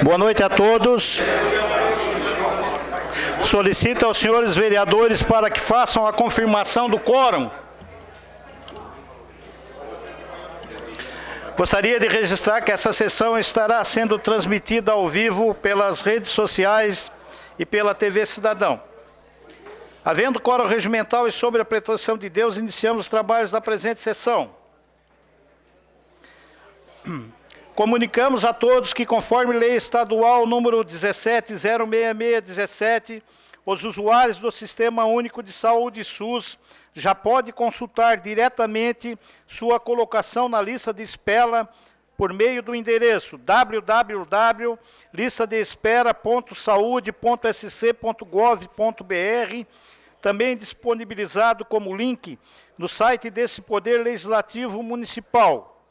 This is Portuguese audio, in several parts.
Boa noite a todos. Solicito aos senhores vereadores para que façam a confirmação do quórum. Gostaria de registrar que essa sessão estará sendo transmitida ao vivo pelas redes sociais e pela TV Cidadão. Havendo quórum regimental e sob a proteção de Deus, iniciamos os trabalhos da presente sessão. Comunicamos a todos que, conforme lei estadual número 17.06617, os usuários do Sistema Único de Saúde SUS já podem consultar diretamente sua colocação na lista de espera por meio do endereço www.listadespera.saude.sc.gov.br, também disponibilizado como link no site desse Poder Legislativo Municipal.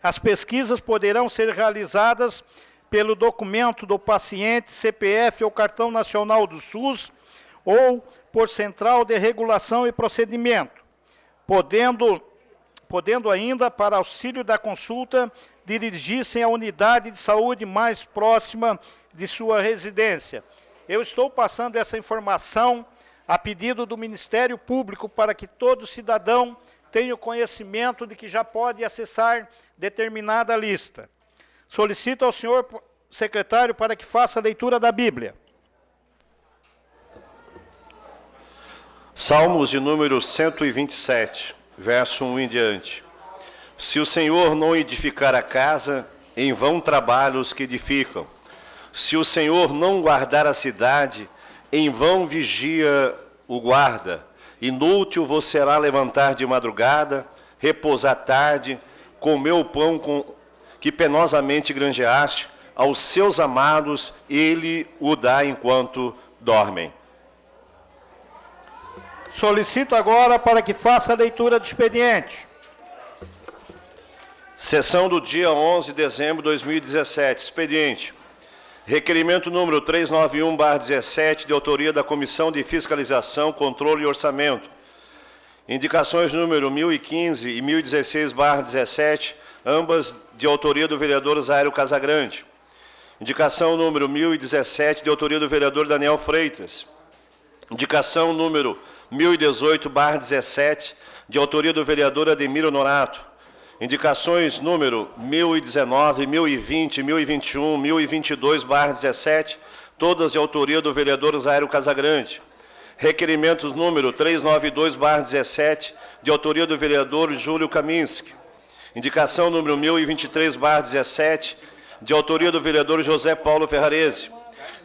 As pesquisas poderão ser realizadas pelo documento do paciente, CPF ou Cartão Nacional do SUS, ou por Central de Regulação e Procedimento, podendo ainda, para auxílio da consulta, dirigir-se à unidade de saúde mais próxima de sua residência. Eu estou passando essa informação a pedido do Ministério Público para que todo cidadão tenha o conhecimento de que já pode acessar determinada lista. Solicito ao senhor secretário para que faça a leitura da Bíblia. Salmos de número 127, verso 1 em diante. Se o Senhor não edificar a casa, em vão trabalham os que edificam. Se o Senhor não guardar a cidade, em vão vigia o guarda. Inútil vos será levantar de madrugada, repousar tarde, comer o pão que penosamente granjeaste, aos seus amados ele o dá enquanto dormem. Solicito agora para que faça a leitura do expediente. Sessão do dia 11 de dezembro de 2017. Expediente. Requerimento número 391/17, de autoria da Comissão de Fiscalização, Controle e Orçamento. Indicações número 1015 e 1016/17, ambas de autoria do vereador Zairo Casagrande. Indicação número 1017, de autoria do vereador Daniel Freitas. Indicação número 1018/17, de autoria do vereador Ademir Honorato. Indicações número 1019, 1020, 1021, 1022/17, todas de autoria do vereador Zairo Casagrande. Requerimentos número 392/17, de autoria do vereador Júlio Kaminski. Indicação número 1023/17, de autoria do vereador José Paulo Ferrarese.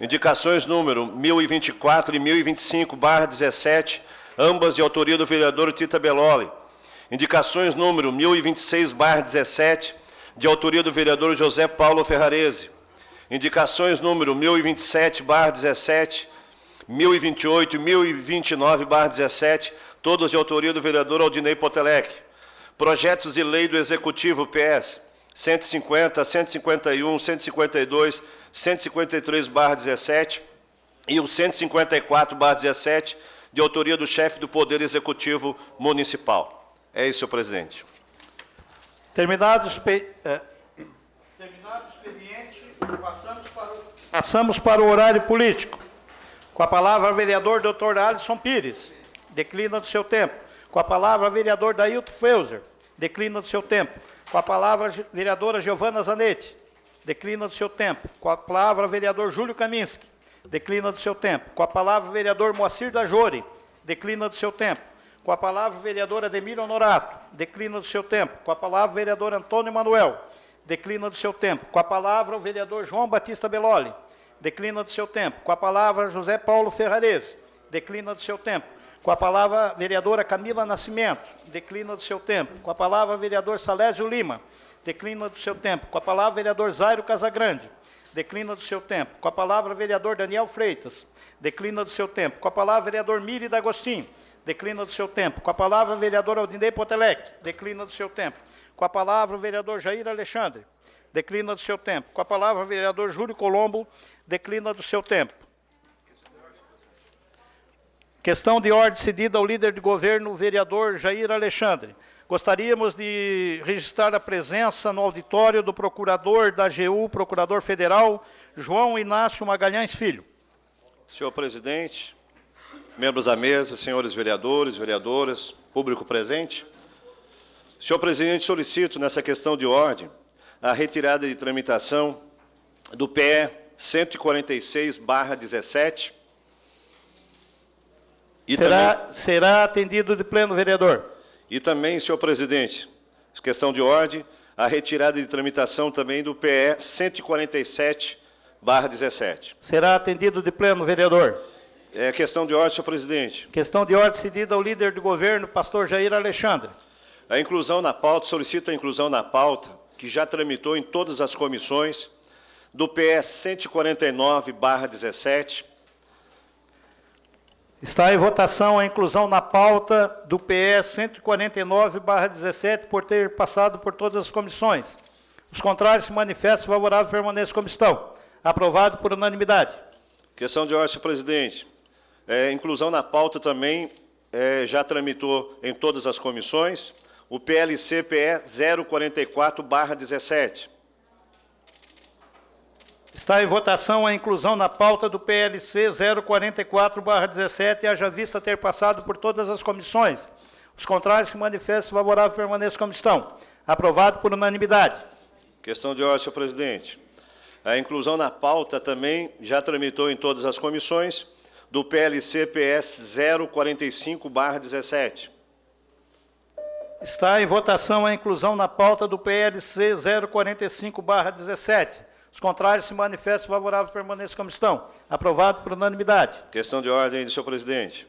Indicações número 1024 e 1025/17, ambas de autoria do vereador Tita Belloli. Indicações número 1026/17, de autoria do vereador José Paulo Ferrarese. Indicações número 1027/17, 1028 e 1029/17, todas de autoria do vereador Aldinei Potelec. Projetos de lei do Executivo PS 150, 151, 152, 153/17 e o 154/17, de autoria do chefe do Poder Executivo Municipal. É isso, senhor presidente. Terminado o expediente, passamos para o horário político. Com a palavra, o vereador Dr. Alisson Pires, declina do seu tempo. Com a palavra, o vereador Dailton Feuser, declina do seu tempo. Com a palavra, a vereadora Giovana Zanetti, declina do seu tempo. Com a palavra, o vereador Júlio Kaminski, declina do seu tempo. Com a palavra, o vereador Moacir Dajori, declina do seu tempo. Com a palavra, o vereador Ademir Honorato, declina do seu tempo. Com a palavra, o vereador Antônio Manuel, declina do seu tempo. Com a palavra, o vereador João Batista Belloli, declina do seu tempo. Com a palavra, José Paulo Ferrarese, declina do seu tempo. Com a palavra, a vereadora Camila Nascimento, declina do seu tempo. Com a palavra, o vereador Salésio Lima, declina do seu tempo. Com a palavra, o vereador Zairo Casagrande, declina do seu tempo. Com a palavra, o vereador Daniel Freitas, declina do seu tempo. Com a palavra, o vereador Miri D'Agostinho, declina do seu tempo. Com a palavra, o vereador Aldinei Potelec, declina do seu tempo. Com a palavra, o vereador Jair Alexandre, declina do seu tempo. Com a palavra, o vereador Júlio Colombo, declina do seu tempo. Questão de ordem cedida ao líder de governo, o vereador Jair Alexandre. gostaríamos de registrar a presença no auditório do procurador da AGU, procurador federal, João Inácio Magalhães Filho. Senhor presidente, membros da mesa, senhores vereadores, vereadoras, público presente. Senhor presidente, solicito, nessa questão de ordem, a retirada de tramitação do PE 146/17. Será atendido de pleno, vereador. E também, senhor presidente, questão de ordem, a retirada de tramitação também do PE 147/17. Será atendido de pleno, vereador. É questão de ordem, senhor presidente. Questão de ordem cedida ao líder do governo, pastor Jair Alexandre. A inclusão na pauta, solicito a inclusão na pauta, que já tramitou em todas as comissões, do PE 149/17. Está em votação a inclusão na pauta do PE 149/17, por ter passado por todas as comissões. Os contrários se manifestam favoráveis, permaneçam como estão. Aprovado por unanimidade. Questão de ordem, senhor presidente. Inclusão na pauta também já tramitou em todas as comissões, o PLC-PE 044/17. Está em votação a inclusão na pauta do PLC 044/17, haja vista ter passado por todas as comissões. Os contrários se manifestam favoráveis, permaneçam como estão. Aprovado por unanimidade. Questão de ordem, senhor presidente. A inclusão na pauta também já tramitou em todas as comissões, do PLC-PS 045/17. Está em votação a inclusão na pauta do PLC 045/17. Os contrários se manifestam favoráveis, permaneçam como estão. Aprovado por unanimidade. Questão de ordem, senhor presidente.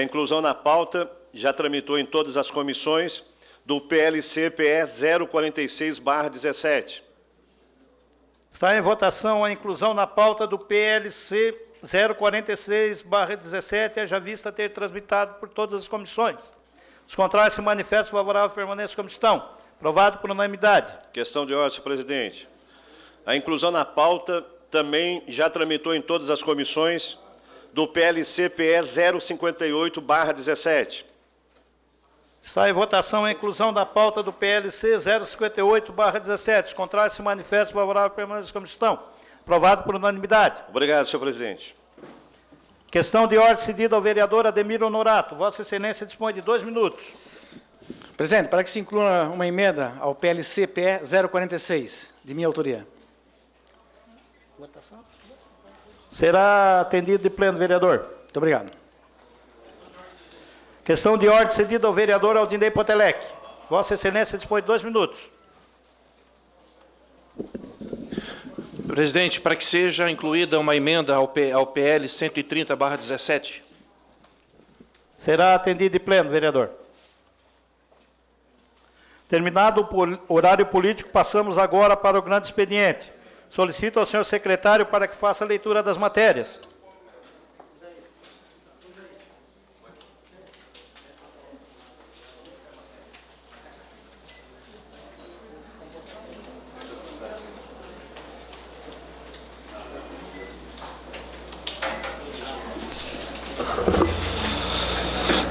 Inclusão na pauta já tramitou em todas as comissões, do PLC-PE 046/17. Está em votação a inclusão na pauta do PLC 046/17, haja vista ter transmitado por todas as comissões. Os contrários se manifestam favoráveis, permaneçam como estão. Aprovado por unanimidade. Questão de ordem, senhor presidente. A inclusão na pauta também já tramitou em todas as comissões, do PLC-PE 058/17. Está em votação a inclusão da pauta do PLC 058/17. Os contrários se manifestam favoráveis, permaneçam como estão. Aprovado por unanimidade. Obrigado, senhor presidente. Questão de ordem cedida ao vereador Ademir Honorato. Vossa Excelência dispõe de 2 minutos. Presidente, para que se inclua uma emenda ao PLC-PE 046, de minha autoria. Será atendido de pleno, vereador. Muito obrigado. Questão de ordem cedida ao vereador Aldinei Potelec. Vossa Excelência dispõe de 2 minutos. Presidente, para que seja incluída uma emenda ao PL 130/17. Será atendido de pleno, vereador. Terminado o horário político, passamos agora para o grande expediente. Solicito ao senhor secretário para que faça a leitura das matérias.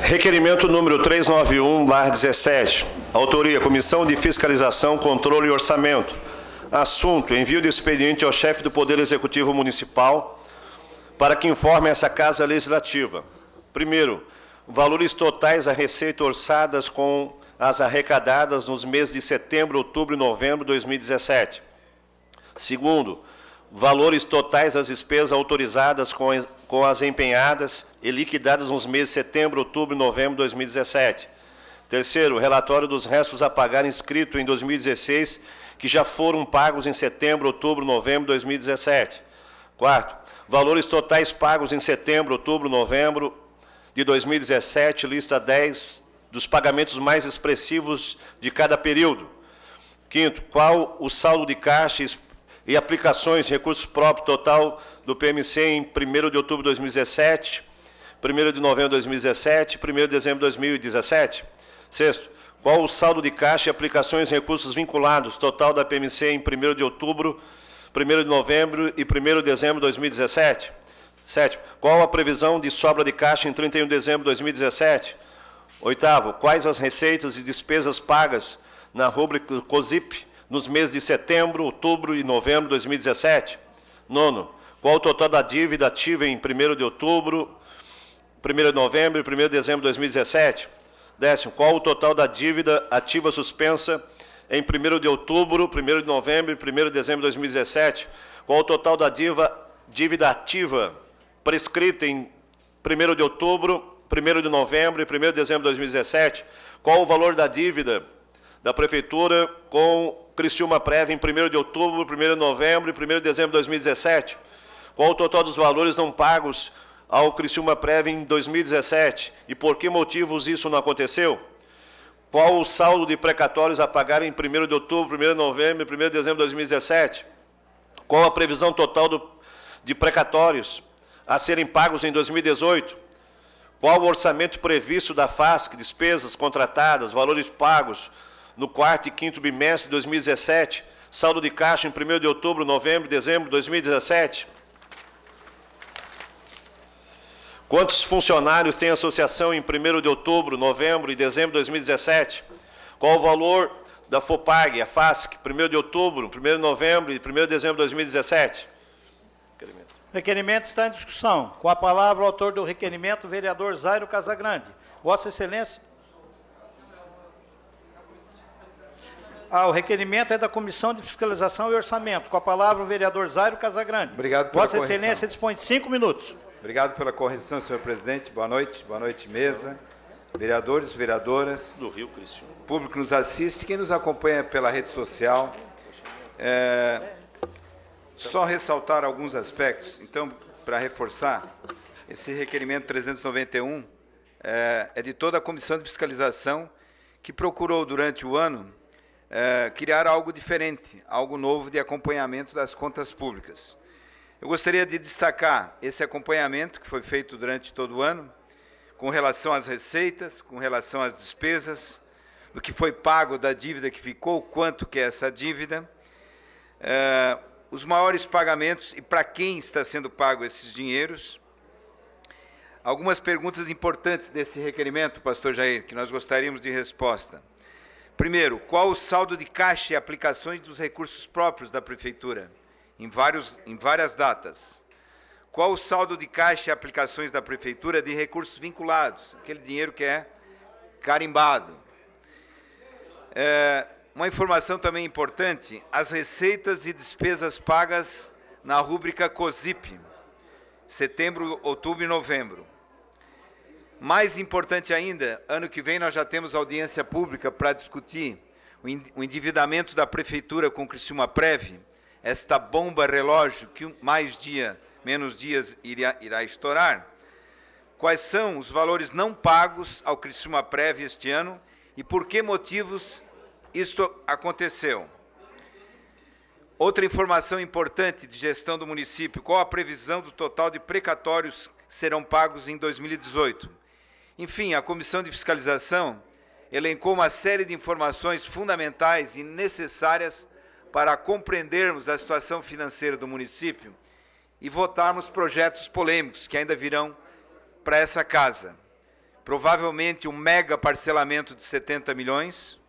Requerimento número 391/17. Autoria: Comissão de Fiscalização, Controle e Orçamento. Assunto: envio de expediente ao chefe do Poder Executivo Municipal para que informe essa Casa Legislativa. Primeiro, valores totais da receita orçadas com as arrecadadas nos meses de setembro, outubro e novembro de 2017. Segundo, valores totais das despesas autorizadas com as empenhadas e liquidadas nos meses de setembro, outubro e novembro de 2017. Terceiro, relatório dos restos a pagar inscrito em 2016, que já foram pagos em setembro, outubro e novembro de 2017. Quarto, valores totais pagos em setembro, outubro e novembro de 2017, lista 10 dos pagamentos mais expressivos de cada período. Quinto, qual o saldo de caixa e aplicações, recursos próprios total do PMC em 1º de outubro de 2017, 1º de novembro de 2017, 1º de dezembro de 2017. Sexto, qual o saldo de caixa e aplicações e recursos vinculados total da PMC em 1º de outubro, 1º de novembro e 1º de dezembro de 2017? Sétimo, qual a previsão de sobra de caixa em 31 de dezembro de 2017? Oitavo, quais as receitas e despesas pagas na rúbrica COSIP nos meses de setembro, outubro e novembro de 2017? Nono, qual o total da dívida ativa em 1º de outubro, 1º de novembro e 1º de dezembro de 2017? Décimo, qual o total da dívida ativa suspensa em 1º de outubro, 1º de novembro e 1º de dezembro de 2017? Qual o total da dívida ativa prescrita em 1º de outubro, 1º de novembro e 1º de dezembro de 2017? Qual o valor da dívida da Prefeitura com Criciúma Prev em 1º de outubro, 1º de novembro e 1º de dezembro de 2017? Qual o total dos valores não pagos ao Criciúma Prev em 2017? E por que motivos isso não aconteceu? Qual o saldo de precatórios a pagar em 1º de outubro, 1º de novembro e 1º de dezembro de 2017? Qual a previsão total de precatórios a serem pagos em 2018? Qual o orçamento previsto da FASC, despesas contratadas, valores pagos no 4º e 5º bimestre de 2017, saldo de caixa em 1º de outubro, novembro e dezembro de 2017? Quantos funcionários tem a associação em 1º de outubro, novembro e dezembro de 2017? Qual o valor da FOPAG, a FASC, 1º de outubro, 1º de novembro e 1º de dezembro de 2017? O requerimento está em discussão. Com a palavra o autor do requerimento, o vereador Zairo Casagrande. Vossa Excelência. O requerimento é da Comissão de Fiscalização e Orçamento. Com a palavra o vereador Zairo Casagrande. Obrigado pela Vossa Excelência dispõe de 5 minutos. Obrigado pela correção, senhor presidente. Boa noite, mesa, vereadores, vereadoras, Do Rio, Criciúma. público que nos assiste, quem nos acompanha pela rede social. Só ressaltar alguns aspectos. Então, para reforçar, esse requerimento 391 é de toda a Comissão de Fiscalização que procurou, durante o ano, criar algo diferente, algo novo de acompanhamento das contas públicas. Eu gostaria de destacar esse acompanhamento que foi feito durante todo o ano, com relação às receitas, com relação às despesas, do que foi pago da dívida que ficou, quanto que é essa dívida, os maiores pagamentos e para quem está sendo pago esses dinheiros. Algumas perguntas importantes desse requerimento, pastor Jair, que nós gostaríamos de resposta. Primeiro, qual o saldo de caixa e aplicações dos recursos próprios da Prefeitura, em várias datas? Qual o saldo de caixa e aplicações da Prefeitura de recursos vinculados, aquele dinheiro que é carimbado? Uma informação também importante, as receitas e despesas pagas na rúbrica COSIP, setembro, outubro e novembro. Mais importante ainda, ano que vem nós já temos audiência pública para discutir o endividamento da Prefeitura com Criciúma Prev, esta bomba relógio que mais dia, menos dias irá estourar. Quais são os valores não pagos ao Criciúma Prev este ano e por que motivos isto aconteceu? Outra informação importante de gestão do município, qual a previsão do total de precatórios que serão pagos em 2018? Enfim, a Comissão de Fiscalização elencou uma série de informações fundamentais e necessárias para compreendermos a situação financeira do município e votarmos projetos polêmicos que ainda virão para essa casa. Provavelmente um mega parcelamento de 70 milhões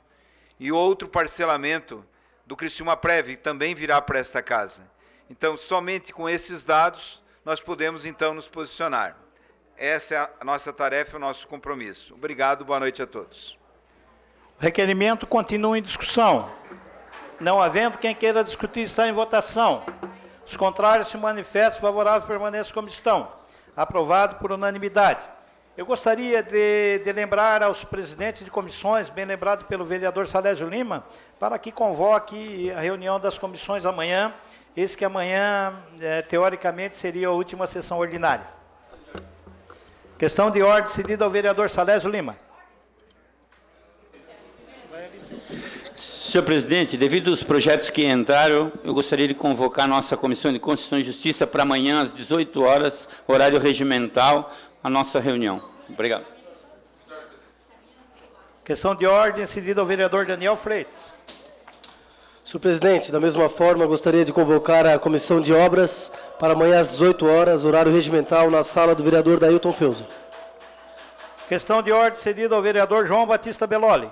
e outro parcelamento do Criciúma Prev também virá para esta casa. Então, somente com esses dados, nós podemos, então, nos posicionar. Essa é a nossa tarefa e o nosso compromisso. Obrigado, boa noite a todos. O requerimento continua em discussão. Não havendo quem queira discutir, está em votação. Os contrários se manifestam, favorável permaneça como estão. Aprovado por unanimidade. Eu gostaria de lembrar aos presidentes de comissões, bem lembrado pelo vereador Salésio Lima, para que convoque a reunião das comissões amanhã, esse que amanhã, teoricamente, seria a última sessão ordinária. Questão de ordem cedida ao vereador Salésio Lima. Senhor presidente, devido aos projetos que entraram, eu gostaria de convocar a nossa Comissão de Constituição e Justiça para amanhã, às 18 horas, horário regimental, a nossa reunião. Obrigado. Questão de ordem cedida ao vereador Daniel Freitas. Senhor presidente, da mesma forma, gostaria de convocar a Comissão de Obras para amanhã às 18 horas, horário regimental, na sala do vereador Dailton Feuza. Questão de ordem cedida ao vereador João Batista Belloli.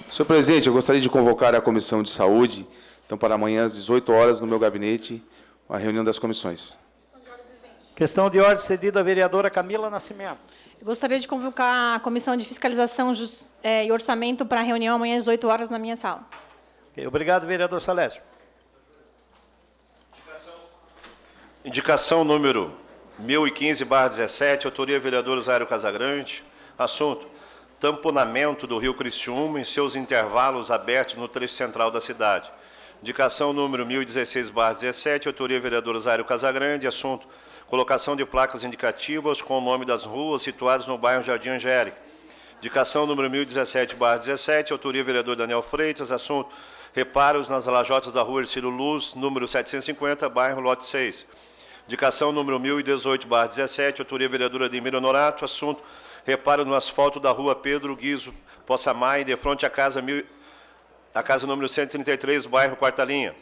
Senhor presidente, eu gostaria de convocar a Comissão de Saúde, então, para amanhã às 18 horas, no meu gabinete, a reunião das comissões. Questão de ordem cedida à vereadora Camila Nascimento. Eu gostaria de convocar a Comissão de Fiscalização e Orçamento para a reunião amanhã às 18 horas na minha sala. Ok, obrigado, vereador Salésio. Indicação número 1015/17, autoria vereador Zairo Casagrande. Assunto: tamponamento do rio Criciúma em seus intervalos abertos no trecho central da cidade. Indicação número 1016/17, autoria vereador Zairo Casagrande. Assunto: colocação de placas indicativas com o nome das ruas situadas no bairro Jardim Angélica. Indicação número 1017/17, autoria vereador Daniel Freitas. Assunto: reparos nas lajotas da rua Ercílio Luz, número 750, bairro Lote 6. Indicação número 1018/17, autoria vereadora Ademir Honorato. Assunto: reparo no asfalto da rua Pedro Guizo Possamay, de frente à casa número 133, bairro Quarta Linha.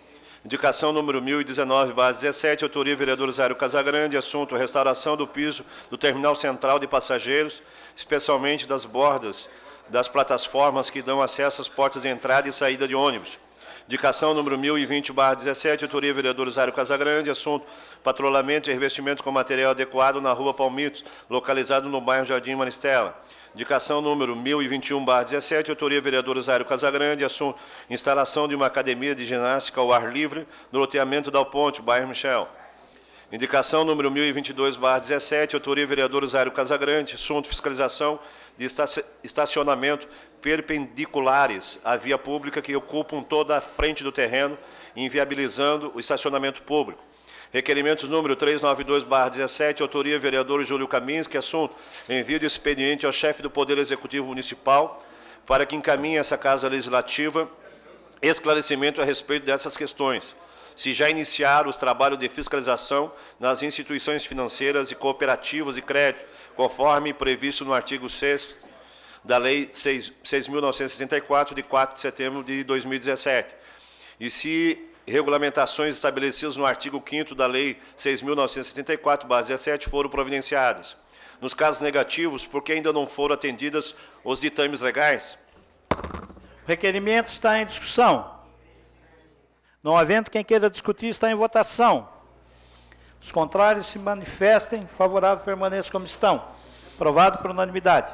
Indicação número 1019/17, autoria vereador Zairo Casagrande. Assunto: restauração do piso do terminal central de passageiros, especialmente das bordas das plataformas que dão acesso às portas de entrada e saída de ônibus. Indicação número 1020/17, autoria vereador Zairo Casagrande. Assunto: patrulhamento e revestimento com material adequado na rua Palmitos, localizado no bairro Jardim Maristela. Indicação número 1021/17, autoria vereador Zairo Casagrande. Assunto: instalação de uma academia de ginástica ao ar livre no loteamento Dal Ponte, bairro Michel. Indicação número 1022/17, autoria vereador Zairo Casagrande. Assunto: fiscalização de estacionamento perpendiculares à via pública que ocupam toda a frente do terreno, inviabilizando o estacionamento público. Requerimentos número 392/17, autoria vereador Júlio Kaminski. Assunto: envio de expediente ao chefe do Poder Executivo Municipal para que encaminhe essa Casa Legislativa esclarecimento a respeito dessas questões. Se já iniciaram os trabalhos de fiscalização nas instituições financeiras e cooperativas de crédito, conforme previsto no artigo 6º da Lei 6.974, de 4 de setembro de 2017. E se regulamentações estabelecidas no artigo 5º da Lei 6.974/17 foram providenciadas. Nos casos negativos, por que ainda não foram atendidas os ditames legais? O requerimento está em discussão. Não havendo quem queira discutir, está em votação. Os contrários se manifestem. Favorável, permaneça como estão. Aprovado por unanimidade.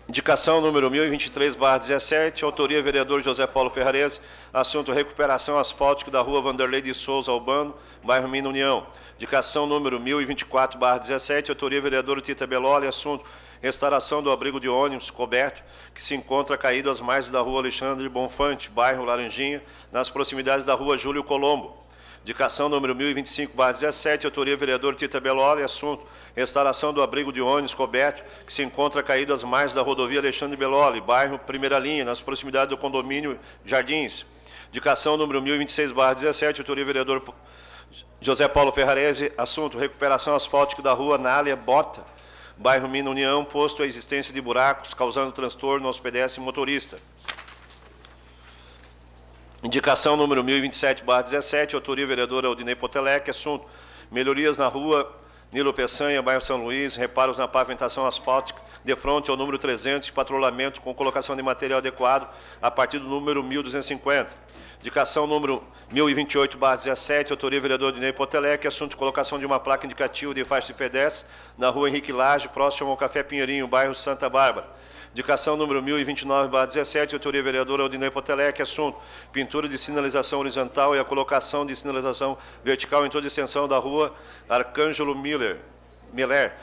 Indicação número 1023/17, autoria vereador José Paulo Ferrarese. Assunto: recuperação asfáltica da rua Vanderlei de Souza Albano, bairro Mina União. Indicação número 1024/17, autoria vereador Tita Belloli. Assunto: restauração do abrigo de ônibus coberto que se encontra caído às margens da rua Alexandre Bonfante, bairro Laranjinha, nas proximidades da rua Júlio Colombo. Indicação número 1025/17, autoria vereador Tita Belloli. Assunto: restauração do abrigo de ônibus coberto que se encontra caído às margens da rodovia Alexandre Belloli, bairro Primeira Linha, nas proximidades do condomínio Jardins. Indicação número 1026/17, autoria vereador José Paulo Ferrarese. Assunto: recuperação asfáltica da rua Nália Bota, bairro Mina União, posto a existência de buracos, causando transtorno aos pedestres e motorista. Indicação número 1027/17, autoria vereadora Aldinei Potelec. Assunto: melhorias na rua Nilo Peçanha, bairro São Luís, reparos na pavimentação asfáltica, de frente ao número 300, de patrulhamento com colocação de material adequado a partir do número 1250. Indicação número 1028/17, autoria vereador Aldinei Potelec. Assunto: colocação de uma placa indicativa de faixa de pedestre na rua Henrique Lage, próximo ao Café Pinheirinho, bairro Santa Bárbara. Indicação número 1029/17, autoria vereadora Aldinei Potelec. Assunto: pintura de sinalização horizontal e a colocação de sinalização vertical em toda a extensão da rua Arcângelo Miller,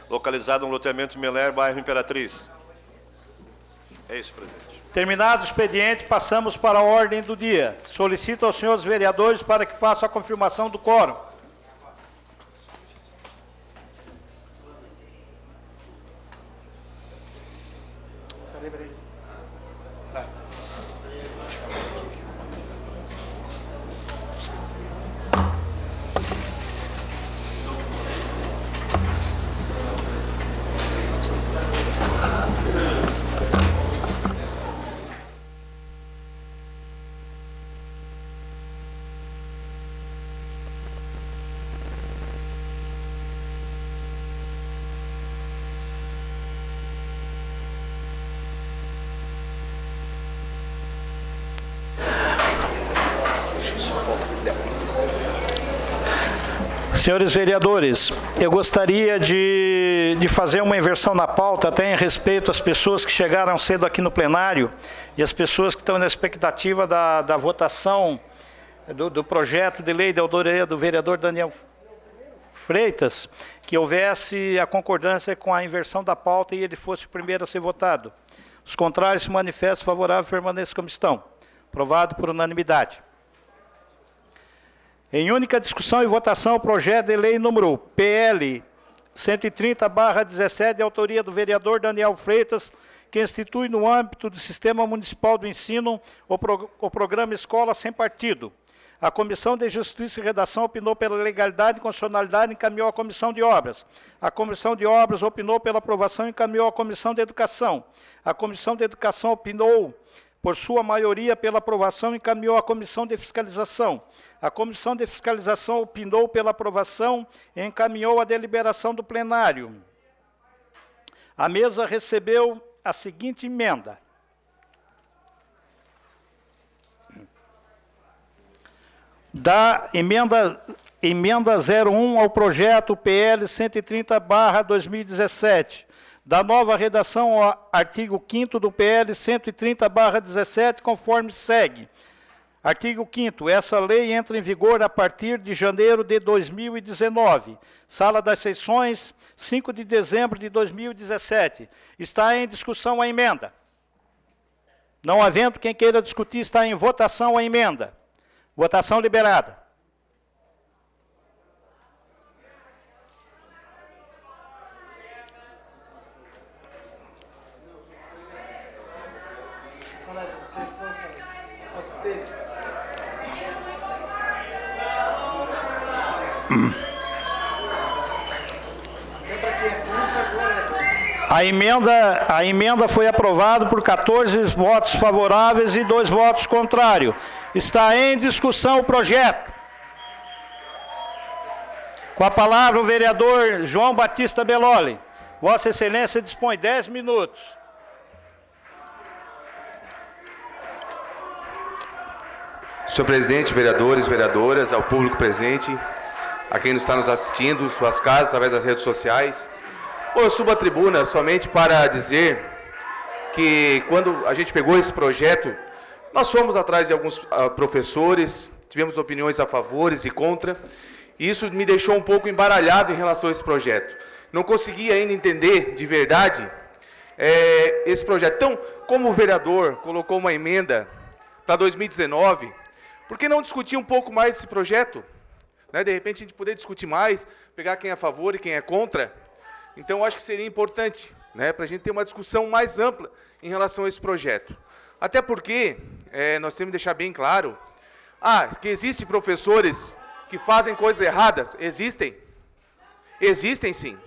localizado no loteamento Miller, bairro Imperatriz. É isso, presidente. Terminado o expediente, passamos para a ordem do dia. Solicito aos senhores vereadores para que façam a confirmação do quórum. Senhores vereadores, eu gostaria de fazer uma inversão na pauta, até em respeito às pessoas que chegaram cedo aqui no plenário e as pessoas que estão na expectativa da votação do projeto de lei de autoria do vereador Daniel Freitas, que houvesse a concordância com a inversão da pauta e ele fosse o primeiro a ser votado. Os contrários se manifestam favorável, permaneça como estão. Aprovado por unanimidade. Em única discussão e votação, o projeto de lei número PL 130/17, de autoria do vereador Daniel Freitas, que institui no âmbito do Sistema Municipal do Ensino o programa Escola Sem Partido. A Comissão de Justiça e Redação opinou pela legalidade e constitucionalidade e encaminhou à Comissão de Obras. A Comissão de Obras opinou pela aprovação e encaminhou à Comissão de Educação. A Comissão de Educação opinou, por sua maioria, pela aprovação e encaminhou à Comissão de Fiscalização. A Comissão de Fiscalização opinou pela aprovação e encaminhou à deliberação do plenário. A mesa recebeu a seguinte emenda. Da emenda 01 ao projeto PL 130/2017, da nova redação ao artigo 5º do PL 130/17, conforme segue. Artigo 5º, essa lei entra em vigor a partir de janeiro de 2019. Sala das Sessões, 5 de dezembro de 2017. Está em discussão a emenda. Não havendo quem queira discutir, está em votação a emenda. Votação liberada. A emenda foi aprovada por 14 votos favoráveis e 2 votos contrários. Está em discussão o projeto. Com a palavra o vereador João Batista Belloli. Vossa Excelência dispõe 10 minutos. Senhor presidente, vereadores, vereadoras, ao público presente, a quem está nos assistindo, suas casas, através das redes sociais. Eu subo à tribuna somente para dizer que quando a gente pegou esse projeto, nós fomos atrás de alguns professores, tivemos opiniões a favores e contra, e isso me deixou um pouco embaralhado em relação a esse projeto. Não consegui ainda entender de verdade esse projeto. Então, como o vereador colocou uma emenda para 2019, por que não discutir um pouco mais esse projeto? Né? De repente a gente poder discutir mais, pegar quem é a favor e quem é contra. Então, eu acho que seria importante, né, para a gente ter uma discussão mais ampla em relação a esse projeto. Até porque, nós temos que deixar bem claro, que existem professores que fazem coisas erradas. Existem. Existem, sim.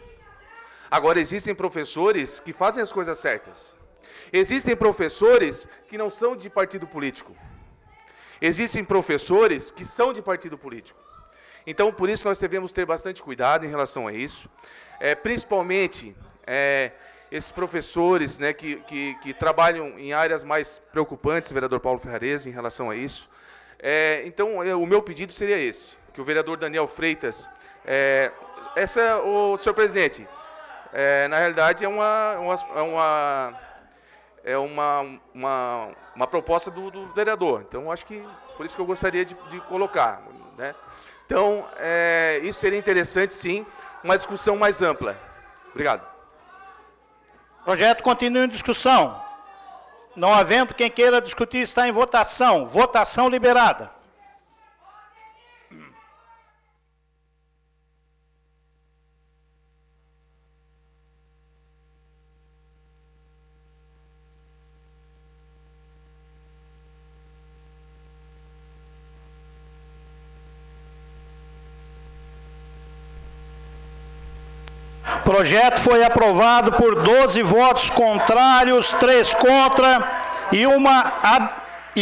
Agora, existem professores que fazem as coisas certas. Existem professores que não são de partido político. Existem professores que são de partido político. Então, por isso, nós devemos ter bastante cuidado em relação a isso. Principalmente esses professores, né, que trabalham em áreas mais preocupantes, vereador Paulo Ferrarese, em relação a isso. Então, o meu pedido seria esse, que o vereador Daniel Freitas, senhor presidente, na realidade é uma proposta do vereador. Então, acho que por isso que eu gostaria de colocar, né? Então, isso seria interessante, sim, uma discussão mais ampla. Obrigado. O projeto continua em discussão. Não havendo quem queira discutir, está em votação. Votação liberada. O projeto foi aprovado por 12 votos contrários, 3 contra e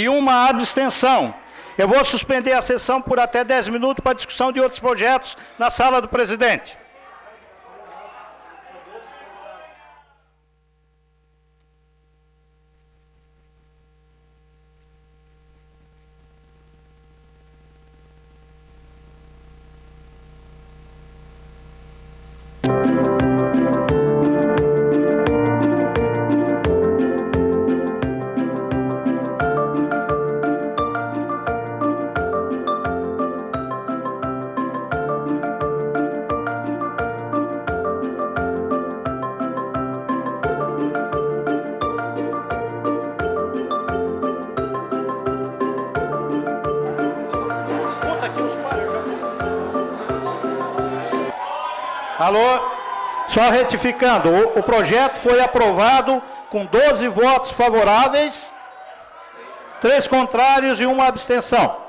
uma abstenção. Eu vou suspender a sessão por até 10 minutos para discussão de outros projetos na sala do presidente. Puta aqui os pares já. Alô? Só retificando, o projeto foi aprovado com 12 votos favoráveis, 3 contrários e 1 abstenção.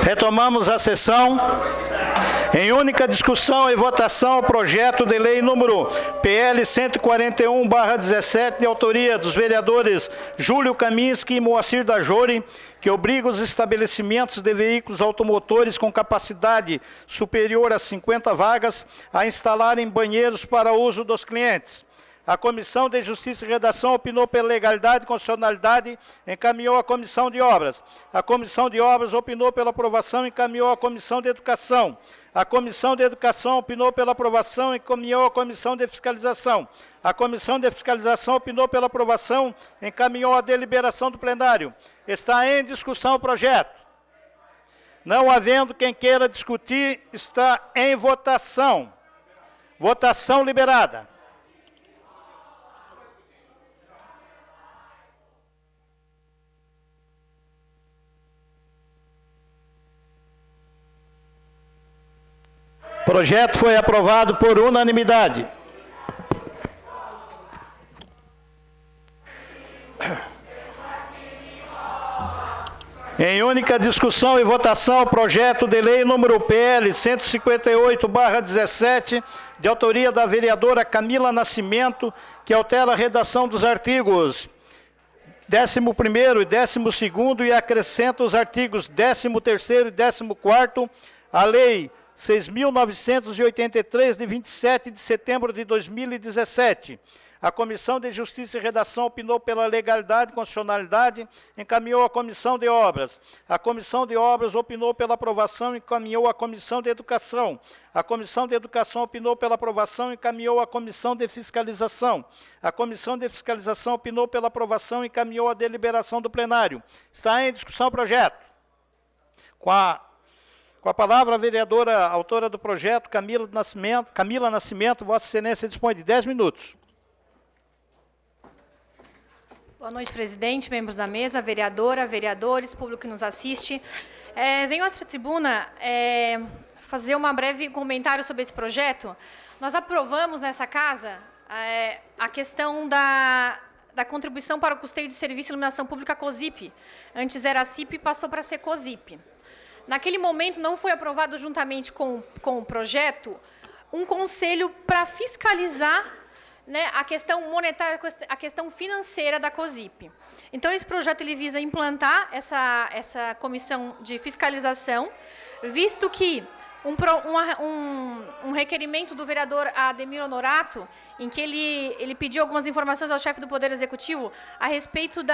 Retomamos a sessão. Em única discussão e votação, o projeto de lei número PL 141/17, de autoria dos vereadores Júlio Kaminski e Moacir Dajori, que obriga os estabelecimentos de veículos automotores com capacidade superior a 50 vagas a instalarem banheiros para uso dos clientes. A Comissão de Justiça e Redação opinou pela legalidade e constitucionalidade, encaminhou à Comissão de Obras. A Comissão de Obras opinou pela aprovação e encaminhou à Comissão de Educação. A Comissão de Educação opinou pela aprovação e encaminhou à Comissão de Fiscalização. A Comissão de Fiscalização opinou pela aprovação e encaminhou à deliberação do plenário. Está em discussão o projeto. Não havendo quem queira discutir, está em votação. Votação liberada. O projeto foi aprovado por unanimidade. Em única discussão e votação, o projeto de lei número PL 158/17, de autoria da vereadora Camila Nascimento, que altera a redação dos artigos 11º e 12º e acrescenta os artigos 13º e 14º, a Lei 6.983, de 27 de setembro de 2017. A Comissão de Justiça e Redação opinou pela legalidade e constitucionalidade, encaminhou à Comissão de Obras. A Comissão de Obras opinou pela aprovação e encaminhou à Comissão de Educação. A Comissão de Educação opinou pela aprovação e encaminhou à Comissão de Fiscalização. A Comissão de Fiscalização opinou pela aprovação e encaminhou à deliberação do plenário. Está em discussão o projeto. Com a palavra, a vereadora autora do projeto, Camila Nascimento, Vossa Excelência dispõe de 10 minutos. Boa noite, presidente, membros da mesa, vereadora, vereadores, público que nos assiste. Venho à tribuna fazer um breve comentário sobre esse projeto. Nós aprovamos nessa casa a questão da contribuição para o custeio de serviço de iluminação pública COSIP. Antes era CIP e passou para ser COSIP. Naquele momento não foi aprovado juntamente com o projeto um conselho para fiscalizar, né, a questão monetária, a questão financeira da COSIP. Então, esse projeto ele visa implantar essa comissão de fiscalização, visto que um requerimento do vereador Ademir Honorato, em que ele pediu algumas informações ao chefe do Poder Executivo a respeito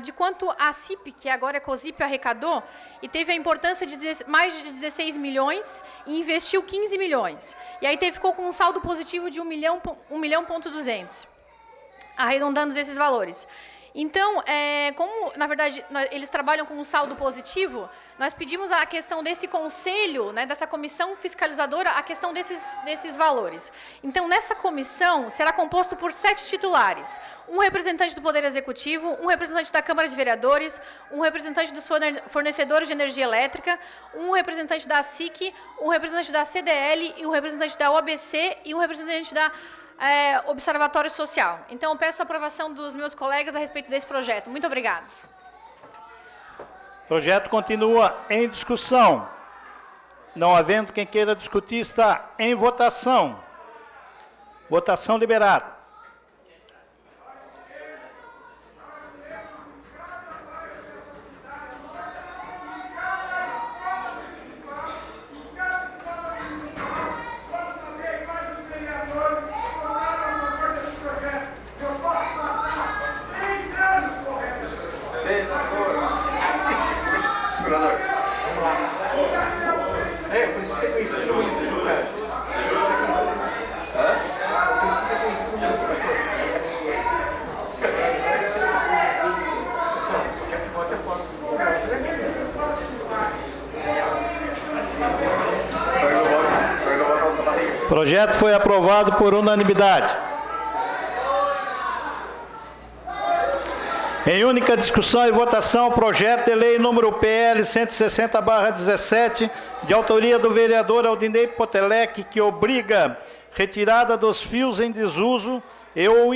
de quanto a CIP, que agora é COSIP, arrecadou, e teve a importância de mais de 16 milhões e investiu 15 milhões. E aí ficou com um saldo positivo de 1.200.000, arredondando esses valores. Então, como, na verdade, eles trabalham com um saldo positivo, nós pedimos a questão desse conselho, né, dessa comissão fiscalizadora, a questão desses valores. Então, nessa comissão, será composto por 7 titulares. Um representante do Poder Executivo, um representante da Câmara de Vereadores, um representante dos fornecedores de energia elétrica, um representante da SIC, um representante da CDL, e um representante da OABC e um representante da Observatório Social. Então, eu peço a aprovação dos meus colegas a respeito desse projeto. Muito obrigada. O projeto continua em discussão. Não havendo quem queira discutir, está em votação. Votação liberada. O projeto foi aprovado por unanimidade. Em única discussão e votação, o projeto de lei número PL 160/17, de autoria do vereador Aldinei Potelec, que obriga retirada dos fios em desuso e ou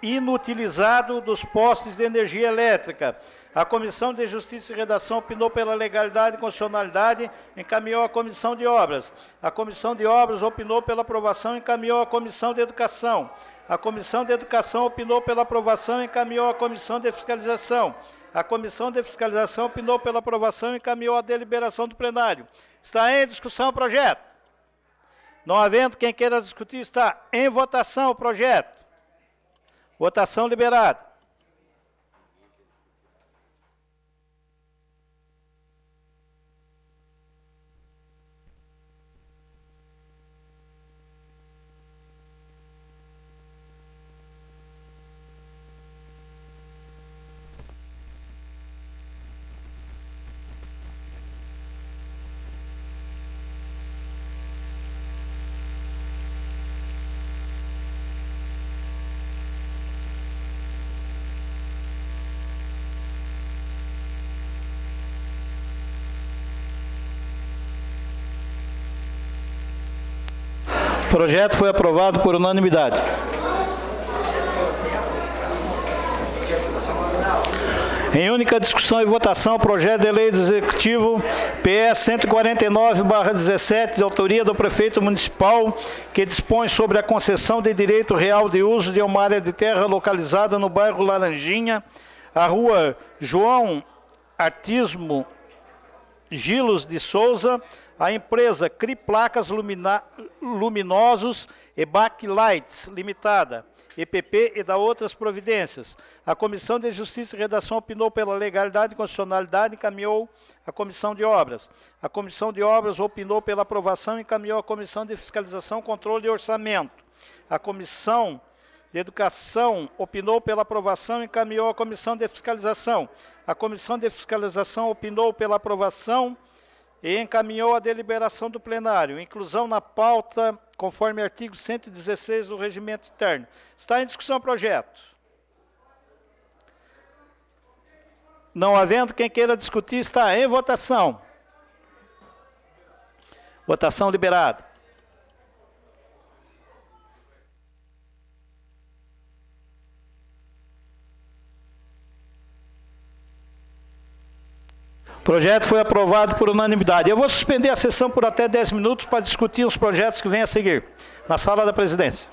inutilizado dos postes de energia elétrica. A Comissão de Justiça e Redação opinou pela legalidade e constitucionalidade, encaminhou à Comissão de Obras. A Comissão de Obras opinou pela aprovação, encaminhou à Comissão de Educação. A Comissão de Educação opinou pela aprovação, encaminhou à Comissão de Fiscalização. A Comissão de Fiscalização opinou pela aprovação e encaminhou à deliberação do plenário. Está em discussão o projeto. Não havendo quem queira discutir, está em votação o projeto. Votação liberada. O projeto foi aprovado por unanimidade. Em única discussão e votação, o projeto de lei do Executivo PS 149/17, de autoria do prefeito municipal, que dispõe sobre a concessão de direito real de uso de uma área de terra localizada no bairro Laranjinha, a rua João Artismo Gilos de Souza, a empresa CRI Placas Luminosos e Backlights Limitada, EPP e da outras providências. A Comissão de Justiça e Redação opinou pela legalidade e constitucionalidade e encaminhou à Comissão de Obras. A Comissão de Obras opinou pela aprovação e encaminhou à Comissão de Fiscalização, Controle e Orçamento. A Comissão de Educação opinou pela aprovação e encaminhou à Comissão de Fiscalização. A Comissão de Fiscalização opinou pela aprovação e encaminhou a deliberação do plenário. Inclusão na pauta, conforme artigo 116 do Regimento Interno. Está em discussão o projeto. Não havendo quem queira discutir, está em votação. Votação liberada. O projeto foi aprovado por unanimidade. Eu vou suspender a sessão por até 10 minutos para discutir os projetos que vêm a seguir, na sala da presidência.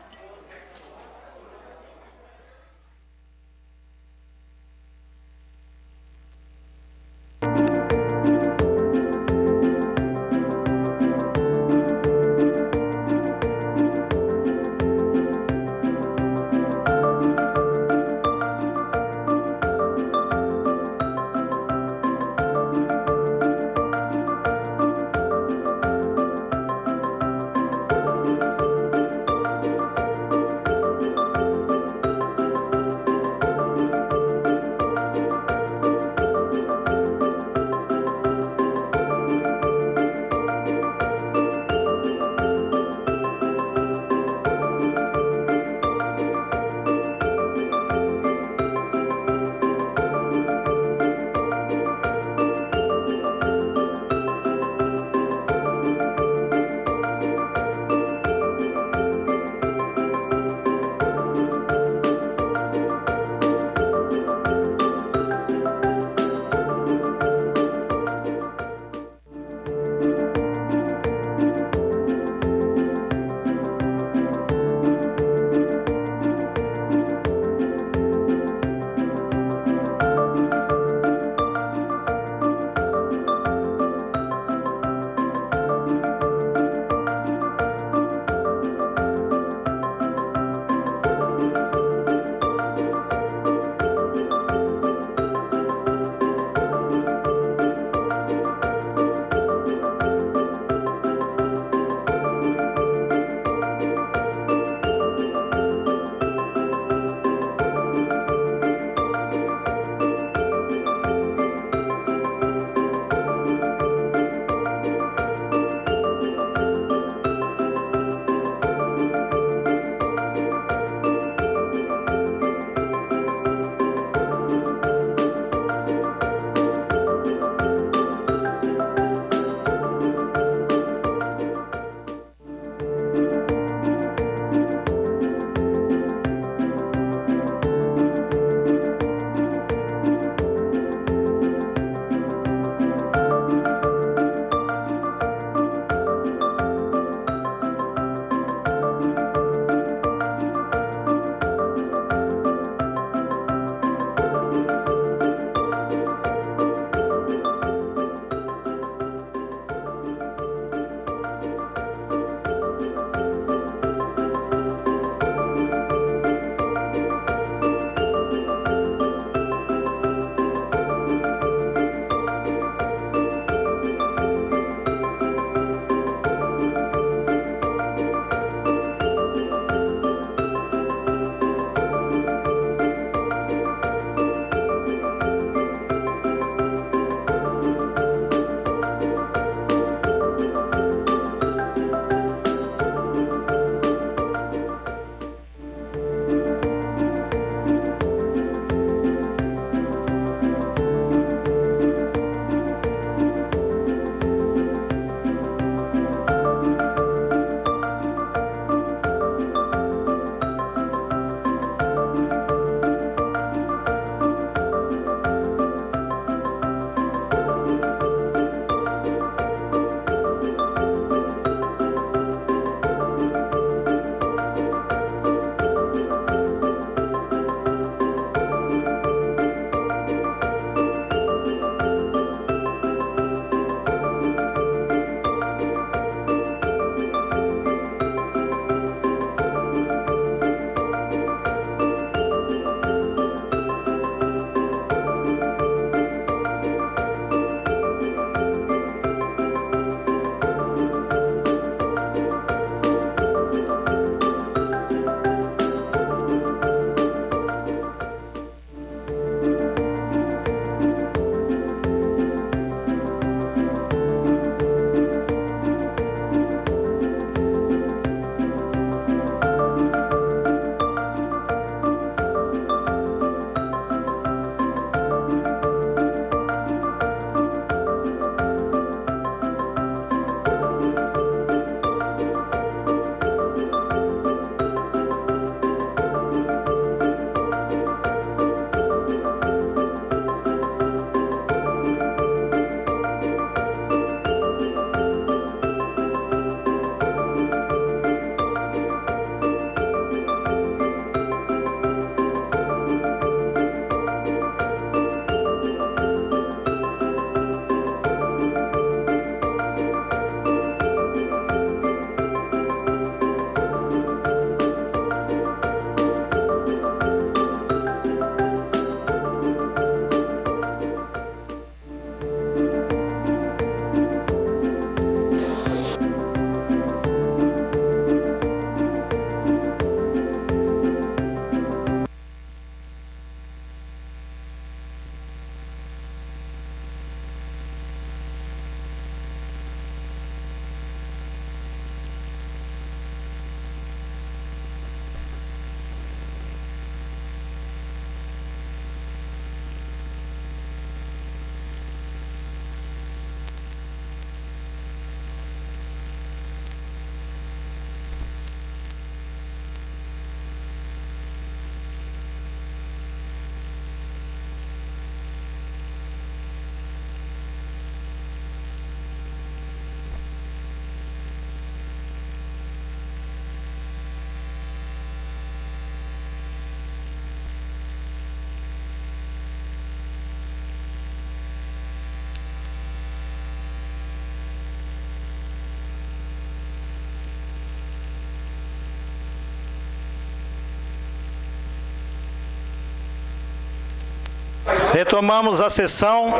Retomamos a sessão.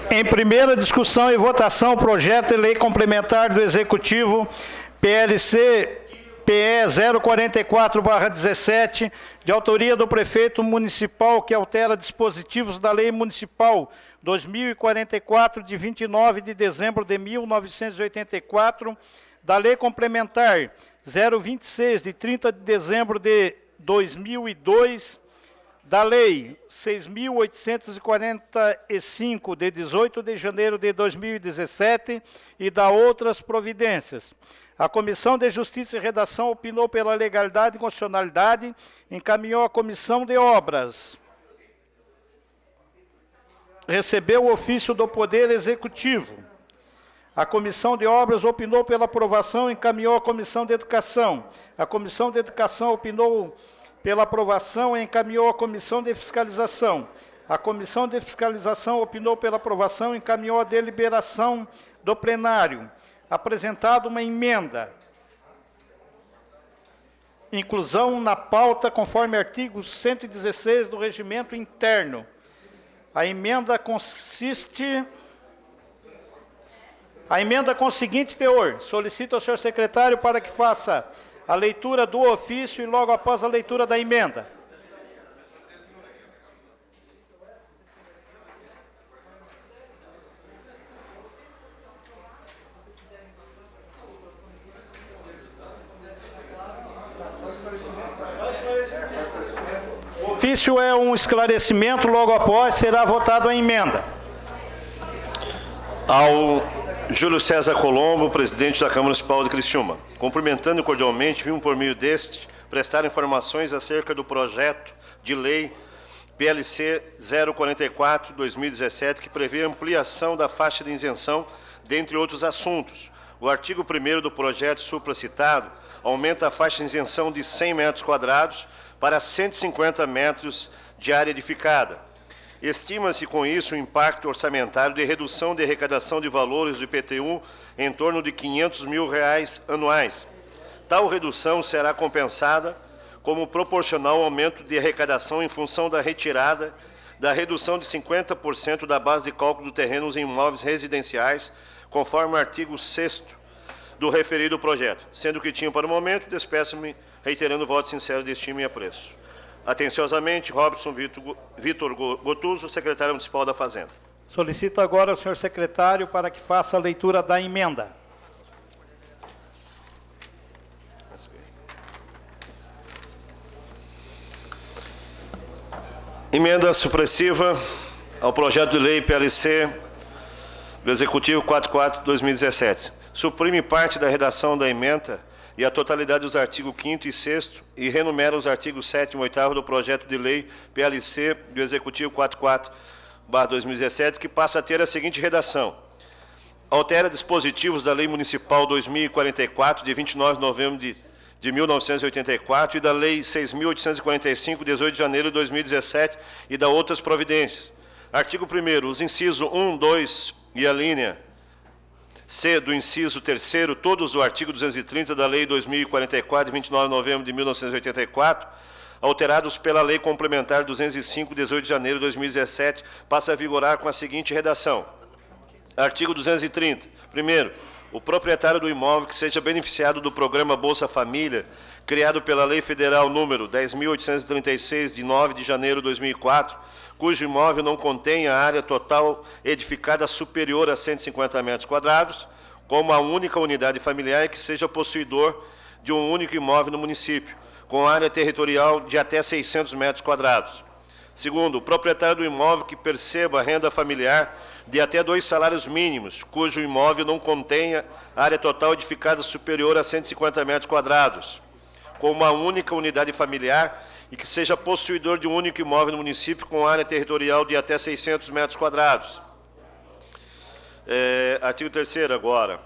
Em primeira discussão e votação, projeto de lei complementar do Executivo PLC PE 044/17, de autoria do prefeito municipal, que altera dispositivos da Lei Municipal 2044, de 29 de dezembro de 1984, da Lei Complementar 026, de 30 de dezembro de 2002, da Lei 6.845, de 18 de janeiro de 2017, e da outras providências. A Comissão de Justiça e Redação opinou pela legalidade e constitucionalidade, encaminhou à Comissão de Obras. Recebeu o ofício do Poder Executivo. A Comissão de Obras opinou pela aprovação, encaminhou à Comissão de Educação. A Comissão de Educação opinou pela aprovação e encaminhou à Comissão de Fiscalização. A Comissão de Fiscalização opinou pela aprovação e encaminhou à deliberação do plenário. Apresentada uma emenda. Inclusão na pauta conforme artigo 116 do Regimento Interno. A emenda consiste... A emenda com o seguinte teor: solicito ao senhor secretário para que faça a leitura do ofício e logo após a leitura da emenda. O ofício é um esclarecimento, logo após será votada a emenda. Ao Júlio César Colombo, presidente da Câmara Municipal de Criciúma. Cumprimentando cordialmente, vim por meio deste prestar informações acerca do projeto de lei PLC 044/2017, que prevê ampliação da faixa de isenção, dentre outros assuntos. O artigo 1º do projeto supracitado aumenta a faixa de isenção de 100 metros quadrados para 150 metros de área edificada. Estima-se com isso o impacto orçamentário de redução de arrecadação de valores do IPTU em torno de R$ 500 mil anuais. Tal redução será compensada como proporcional ao aumento de arrecadação em função da retirada da redução de 50% da base de cálculo do terreno nos imóveis residenciais, conforme o artigo 6º do referido projeto. Sendo que tinha para o momento, despeço-me reiterando o voto sincero de estima e apreço. Atenciosamente, Robson Vitor Gotuso, secretário municipal da Fazenda. Solicito agora ao senhor secretário para que faça a leitura da emenda. Emenda supressiva ao projeto de lei PLC do Executivo 44/2017. Suprime parte da redação da emenda e a totalidade dos artigos 5º e 6º e renumera os artigos 7º e 8º do projeto de lei PLC do Executivo 44/2017, que passa a ter a seguinte redação: altera dispositivos da Lei Municipal 2044, de 29 de novembro de 1984, e da Lei 6.845, 18 de janeiro de 2017, e da outras providências. Artigo 1º, os incisos 1, 2 e a linha C do inciso 3º, todos do artigo 230 da Lei 2044, de 29 de novembro de 1984, alterados pela Lei Complementar 205, 18 de janeiro de 2017, passa a vigorar com a seguinte redação. Artigo 230. Primeiro, o proprietário do imóvel que seja beneficiado do programa Bolsa Família, criado pela Lei Federal número 10.836, de 9 de janeiro de 2004, cujo imóvel não contenha área total edificada superior a 150 metros quadrados, como a única unidade familiar que seja possuidor de um único imóvel no município, com área territorial de até 600 metros quadrados. Segundo, o proprietário do imóvel que perceba renda familiar de até 2 salários mínimos, cujo imóvel não contenha área total edificada superior a 150 metros quadrados, com uma única unidade familiar e que seja possuidor de um único imóvel no município com área territorial de até 600 metros quadrados. Artigo 3º agora.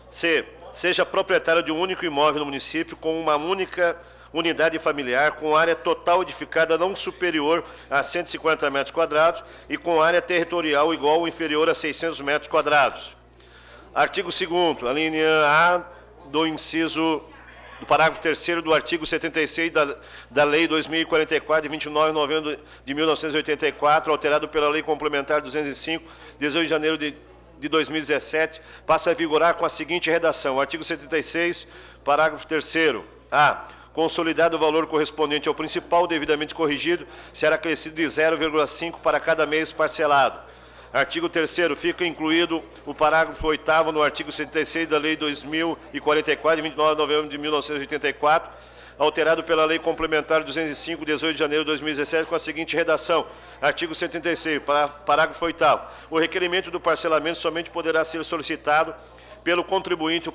C. Seja proprietário de um único imóvel no município com uma única unidade familiar com área total edificada não superior a 150 metros quadrados e com área territorial igual ou inferior a 600 metros quadrados. Artigo 2º, a linha A do inciso do parágrafo 3º do artigo 76 da Lei 2044, de 29 de novembro de 1984, alterado pela Lei Complementar 205, 18 de janeiro de 2017, passa a vigorar com a seguinte redação. Artigo 76, parágrafo 3º. A. Consolidado o valor correspondente ao principal devidamente corrigido, será acrescido de 0,5 para cada mês parcelado. Artigo 3º, fica incluído o parágrafo 8º no artigo 76 da Lei 2044, de 29 de novembro de 1984, alterado pela Lei Complementar 205, 18 de janeiro de 2017, com a seguinte redação. Artigo 76, parágrafo 8º. O requerimento do parcelamento somente poderá ser solicitado pelo contribuinte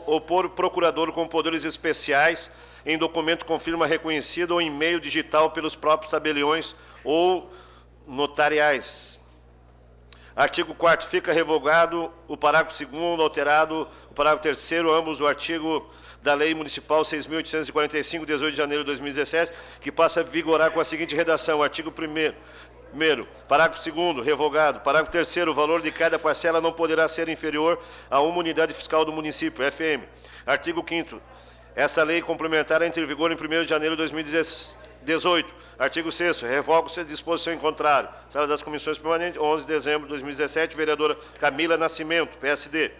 ou por procurador com poderes especiais em documento com firma reconhecida ou em meio digital pelos próprios tabeliões ou notariais. Artigo 4º, fica revogado o parágrafo 2º, alterado o parágrafo 3º, ambos o artigo da Lei Municipal 6.845, 18 de janeiro de 2017, que passa a vigorar com a seguinte redação. Artigo 1º, parágrafo 2º, revogado. Parágrafo 3º, o valor de cada parcela não poderá ser inferior a uma unidade fiscal do município, FM. Artigo 5º, esta lei complementar entra em vigor em 1º de janeiro de 2018. Artigo 6º, revoga-se a disposição em contrário. Sala das Comissões Permanentes, 11 de dezembro de 2017, vereadora Camila Nascimento, PSD.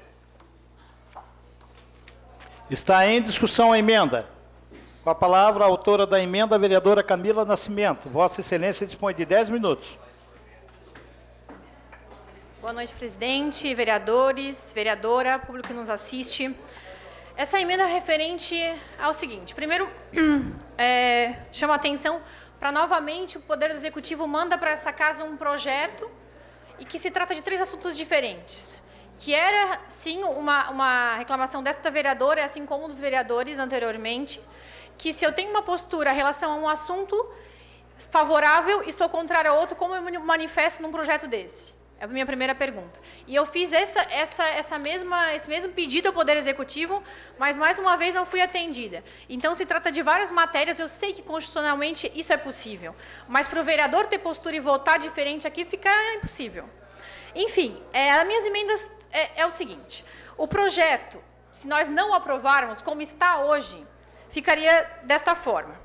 Está em discussão a emenda. Com a palavra, a autora da emenda, a vereadora Camila Nascimento. Vossa Excelência dispõe de 10 minutos. Boa noite, presidente, vereadores, vereadora, público que nos assiste. Essa emenda é referente ao seguinte. Primeiro, chama a atenção para, novamente, o Poder Executivo manda para essa casa um projeto e que se trata de 3 assuntos diferentes. Que era, sim, uma reclamação desta vereadora, assim como dos vereadores anteriormente, que se eu tenho uma postura em relação a um assunto favorável e sou contrário a outro, como eu me manifesto num projeto desse? É a minha primeira pergunta. E eu fiz esse mesmo pedido ao Poder Executivo, mas, mais uma vez, não fui atendida. Então, se trata de várias matérias, eu sei que, constitucionalmente, isso é possível. Mas, para o vereador ter postura e votar diferente aqui, fica impossível. Enfim, as minhas emendas é o seguinte. O projeto, se nós não aprovarmos, como está hoje, ficaria desta forma.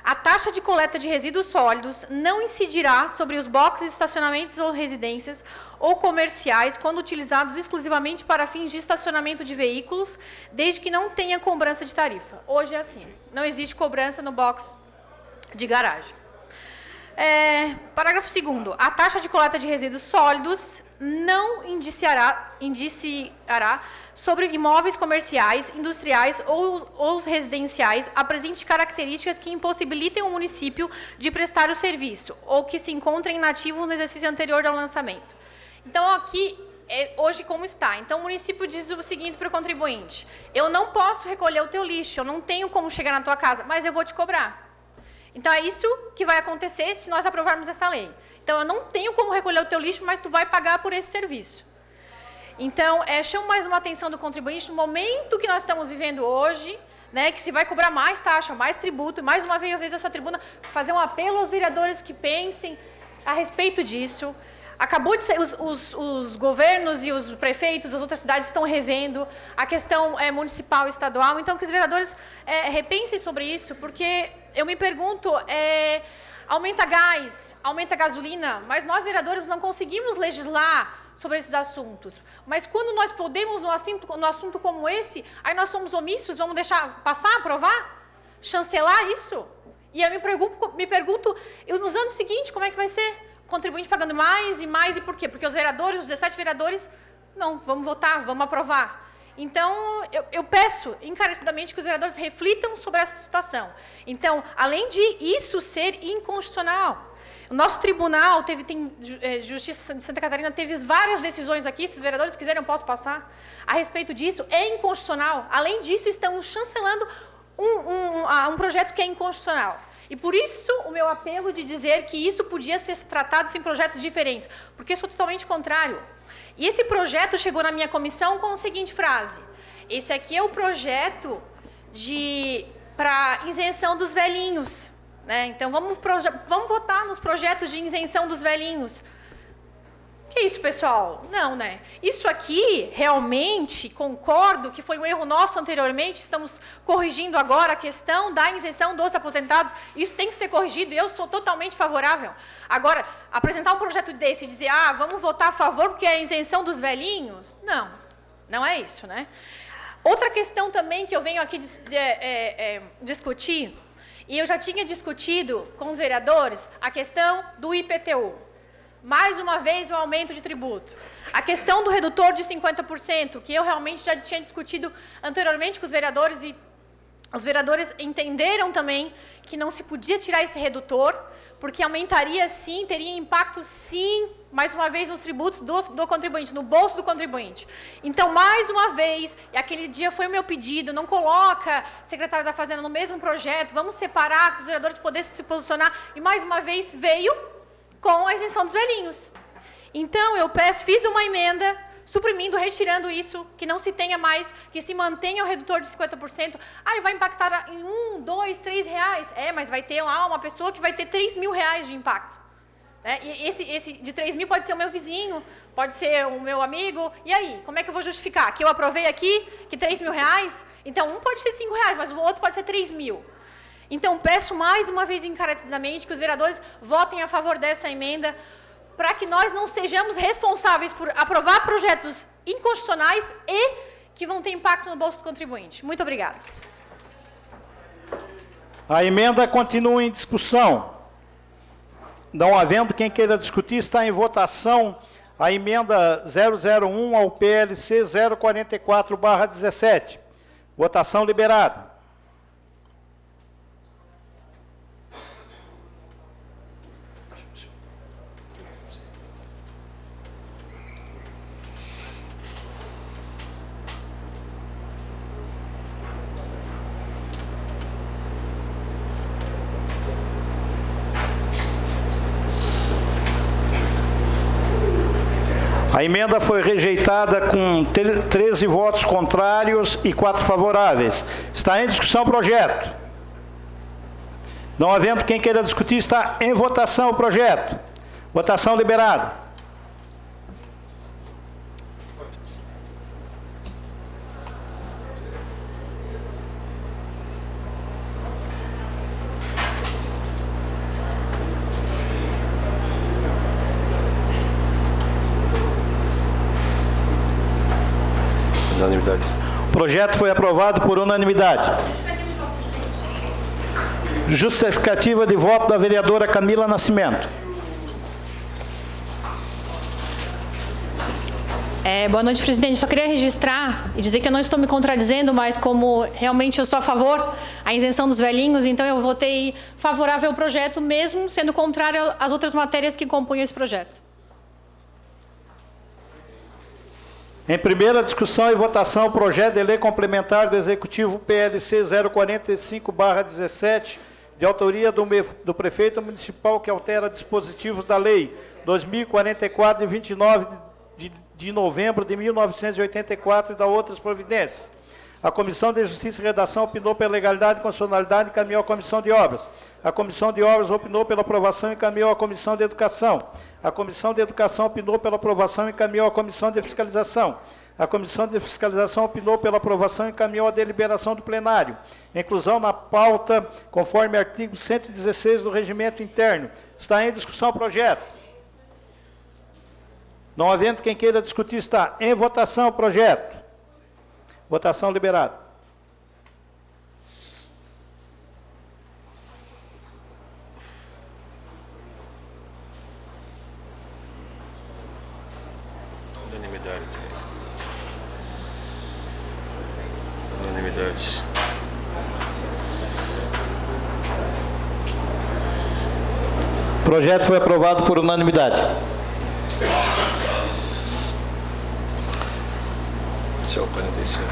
A taxa de coleta de resíduos sólidos não incidirá sobre os boxes, estacionamentos ou residências ou comerciais quando utilizados exclusivamente para fins de estacionamento de veículos, desde que não tenha cobrança de tarifa. Hoje é assim, não existe cobrança no box de garagem. Parágrafo 2º. A taxa de coleta de resíduos sólidos não indiciará sobre imóveis comerciais, industriais ou residenciais apresente características que impossibilitem o município de prestar o serviço ou que se encontrem inativos no exercício anterior ao lançamento. Então, aqui, hoje como está. Então, o município diz o seguinte para o contribuinte: eu não posso recolher o teu lixo, eu não tenho como chegar na tua casa, mas eu vou te cobrar. Então, é isso que vai acontecer se nós aprovarmos essa lei. Então, eu não tenho como recolher o teu lixo, mas tu vai pagar por esse serviço. Então, chamo mais uma atenção do contribuinte no momento que nós estamos vivendo hoje, né, que se vai cobrar mais taxa, mais tributo, e mais uma vez essa tribuna fazer um apelo aos vereadores que pensem a respeito disso. Acabou de ser, os governos e os prefeitos das outras cidades estão revendo a questão municipal e estadual, então que os vereadores repensem sobre isso, porque eu me pergunto, aumenta gás, aumenta gasolina, mas nós vereadores não conseguimos legislar sobre esses assuntos. Mas quando nós podemos, no assunto como esse, aí nós somos omissos, vamos deixar passar, aprovar, chancelar isso? E eu me pergunto, nos anos seguintes, como é que vai ser? Contribuinte pagando mais, e por quê? Porque os vereadores, os 17 vereadores, não, vamos votar, vamos aprovar. Então, eu peço encarecidamente que os vereadores reflitam sobre essa situação. Então, além de isso ser inconstitucional, o nosso tribunal, Justiça de Santa Catarina, teve várias decisões aqui, se os vereadores quiserem eu posso passar, a respeito disso, é inconstitucional. Além disso, estamos chancelando um projeto que é inconstitucional. E por isso o meu apelo de dizer que isso podia ser tratado em projetos diferentes, porque eu sou totalmente contrário. E esse projeto chegou na minha comissão com a seguinte frase: esse aqui é o projeto para isenção dos velhinhos, né? Então vamos votar nos projetos de isenção dos velhinhos. Que isso, pessoal? Não, né? Isso aqui, realmente, concordo que foi um erro nosso anteriormente, estamos corrigindo agora a questão da isenção dos aposentados, isso tem que ser corrigido e eu sou totalmente favorável. Agora, apresentar um projeto desse e dizer, vamos votar a favor porque é a isenção dos velhinhos, não, não é isso, né? Outra questão também que eu venho aqui discutir, e eu já tinha discutido com os vereadores, a questão do IPTU. Mais uma vez, o aumento de tributo. A questão do redutor de 50%, que eu realmente já tinha discutido anteriormente com os vereadores, e os vereadores entenderam também que não se podia tirar esse redutor, porque aumentaria sim, teria impacto sim, mais uma vez, nos tributos do contribuinte, no bolso do contribuinte. Então, mais uma vez, e aquele dia foi o meu pedido, não coloca secretário da Fazenda no mesmo projeto, vamos separar, para os vereadores poderem se posicionar, e mais uma vez veio com a isenção dos velhinhos. Então, eu fiz uma emenda, suprimindo, retirando isso, que não se tenha mais, que se mantenha o redutor de 50%. Vai impactar em 1, 2, 3 reais. Mas vai ter lá uma pessoa que vai ter 3 mil reais de impacto. E esse de 3 mil pode ser o meu vizinho, pode ser o meu amigo. E aí, como é que eu vou justificar? Que eu aprovei aqui, que 3 mil reais? Então, um pode ser 5 reais, mas o outro pode ser 3 mil. Então, peço mais uma vez encarecidamente que os vereadores votem a favor dessa emenda para que nós não sejamos responsáveis por aprovar projetos inconstitucionais e que vão ter impacto no bolso do contribuinte. Muito obrigada. A emenda continua em discussão. Não havendo quem queira discutir, está em votação a emenda 001 ao PLC 044/17. Votação liberada. A emenda foi rejeitada com 13 votos contrários e 4 favoráveis. Está em discussão o projeto. Não havendo quem queira discutir, está em votação o projeto. Votação liberada. Unanimidade. O projeto foi aprovado por unanimidade. Justificativa de voto da vereadora Camila Nascimento. Boa noite, presidente. Só queria registrar e dizer que eu não estou me contradizendo, mas como realmente eu sou a favor da isenção dos velhinhos, então eu votei favorável ao projeto, mesmo sendo contrário às outras matérias que compunham esse projeto. Em primeira discussão e votação, o projeto de lei complementar do Executivo PLC 045/17, de autoria do prefeito municipal, que altera dispositivos da lei 2044, de 29 de novembro de 1984 e da outras providências. A Comissão de Justiça e Redação opinou pela legalidade e constitucionalidade e encaminhou à Comissão de Obras. A Comissão de Obras opinou pela aprovação e encaminhou à Comissão de Educação. A Comissão de Educação opinou pela aprovação e encaminhou à Comissão de Fiscalização. A Comissão de Fiscalização opinou pela aprovação e encaminhou à deliberação do plenário. Inclusão na pauta, conforme artigo 116 do Regimento Interno. Está em discussão o projeto. Não havendo quem queira discutir, está em votação o projeto. Votação liberada. Unanimidade. Unanimidade. O projeto foi aprovado por unanimidade. Senhor 45.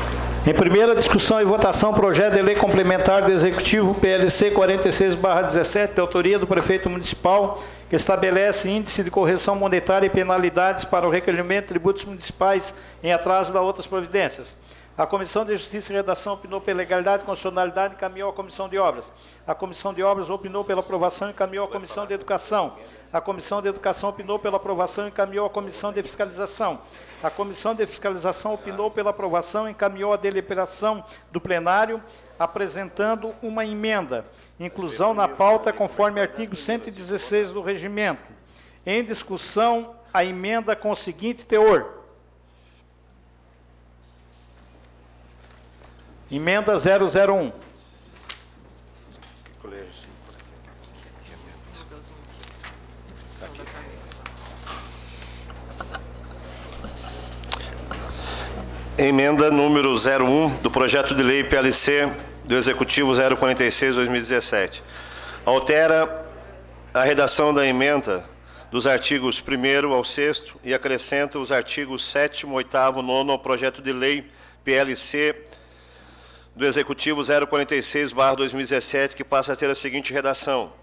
Em primeira discussão e votação, projeto de lei complementar do Executivo PLC 46/17, de autoria do prefeito municipal, que estabelece índice de correção monetária e penalidades para o recolhimento de tributos municipais em atraso das outras providências. A Comissão de Justiça e Redação opinou pela legalidade e constitucionalidade e encaminhou à Comissão de Obras. A Comissão de Obras opinou pela aprovação e encaminhou à Comissão de Educação. A Comissão de Educação opinou pela aprovação e encaminhou à Comissão de Fiscalização. A Comissão de Fiscalização opinou pela aprovação e encaminhou à deliberação do plenário, apresentando uma emenda. Inclusão na pauta conforme artigo 116 do Regimento. Em discussão, a emenda com o seguinte teor. Emenda 001. Emenda número 01 do projeto de lei PLC do Executivo 046/2017. Altera a redação da emenda dos artigos 1º ao 6º e acrescenta os artigos 7º, 8º, 9º ao projeto de lei PLC do Executivo 046/2017, que passa a ter a seguinte redação: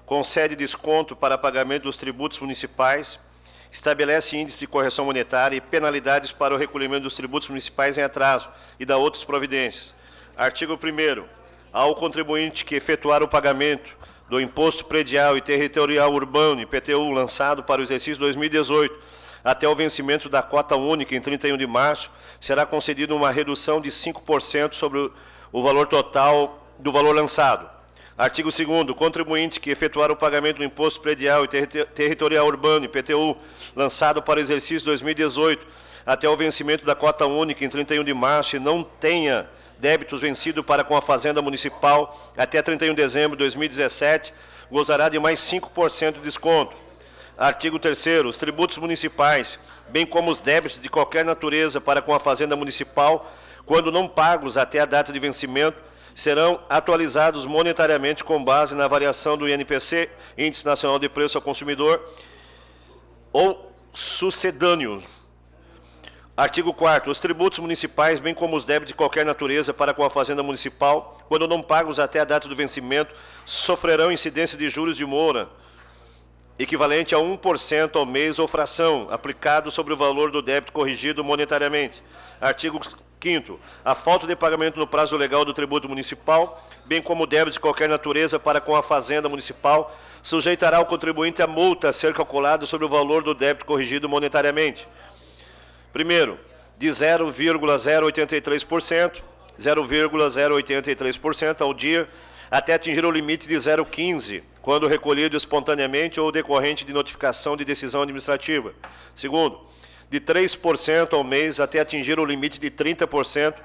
concede desconto para pagamento dos tributos municipais, estabelece índice de correção monetária e penalidades para o recolhimento dos tributos municipais em atraso e dá outras providências. Artigo 1º. Ao contribuinte que efetuar o pagamento do Imposto Predial e Territorial Urbano, IPTU, lançado para o exercício 2018, até o vencimento da cota única em 31 de março, será concedida uma redução de 5% sobre o valor total do valor lançado. Artigo 2º. Contribuinte que efetuar o pagamento do Imposto Predial e Territorial Urbano, IPTU, lançado para o exercício 2018, até o vencimento da cota única em 31 de março e não tenha débitos vencidos para com a Fazenda Municipal até 31 de dezembro de 2017, gozará de mais 5% de desconto. Artigo 3º. Os tributos municipais, bem como os débitos de qualquer natureza para com a Fazenda Municipal, quando não pagos até a data de vencimento, serão atualizados monetariamente com base na variação do INPC, Índice Nacional de Preço ao Consumidor, ou sucedâneo. Artigo 4º. Os tributos municipais, bem como os débitos de qualquer natureza para com a Fazenda Municipal, quando não pagos até a data do vencimento, sofrerão incidência de juros de mora, equivalente a 1% ao mês ou fração, aplicado sobre o valor do débito corrigido monetariamente. Artigo 5º. A falta de pagamento no prazo legal do tributo municipal, bem como débitos de qualquer natureza para com a Fazenda Municipal, sujeitará o contribuinte a multa a ser calculada sobre o valor do débito corrigido monetariamente. Primeiro, de 0,083%, 0,083% ao dia, até atingir o limite de 0,15%, quando recolhido espontaneamente ou decorrente de notificação de decisão administrativa. Segundo, de 3% ao mês até atingir o limite de 30%,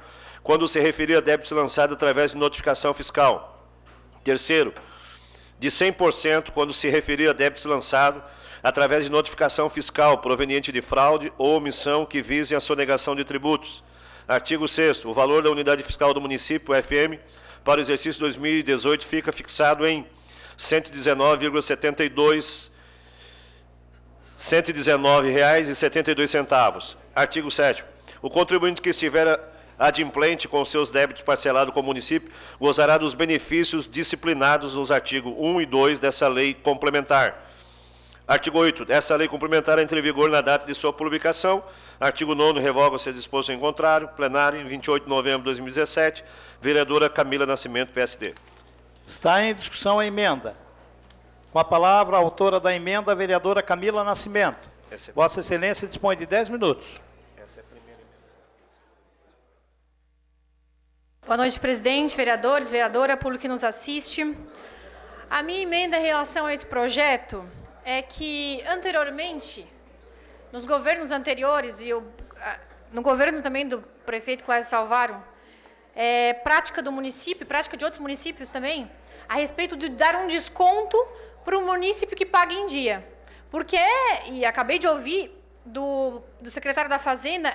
quando se referir a débitos lançados através de notificação fiscal. Terceiro, de 100% quando se referir a débitos lançados através de notificação fiscal proveniente de fraude ou omissão que visem a sonegação de tributos. Artigo 6º. O valor da unidade fiscal do município, FM, para o exercício 2018 fica fixado em R$ 119,72. Artigo 7º. O contribuinte que estiver adimplente com seus débitos parcelados com o município gozará dos benefícios disciplinados nos artigos 1 e 2 dessa lei complementar. Artigo 8º. Essa lei complementar entra em vigor na data de sua publicação. Artigo 9º. Revoga-se disposto em contrário. Plenário, em 28 de novembro de 2017. Vereadora Camila Nascimento, PSD. Está em discussão a emenda. Com a palavra, a autora da emenda, a vereadora Camila Nascimento. Vossa Excelência dispõe de 10 minutos. Essa é a primeira emenda. Boa noite, presidente, vereadores, vereadora, público que nos assiste. A minha emenda em relação a esse projeto é que, anteriormente, nos governos anteriores, no governo também do prefeito Clésio Salvaro, prática do município, prática de outros municípios também, a respeito de dar um desconto para o município que paga em dia. Porque e acabei de ouvir do secretário da Fazenda,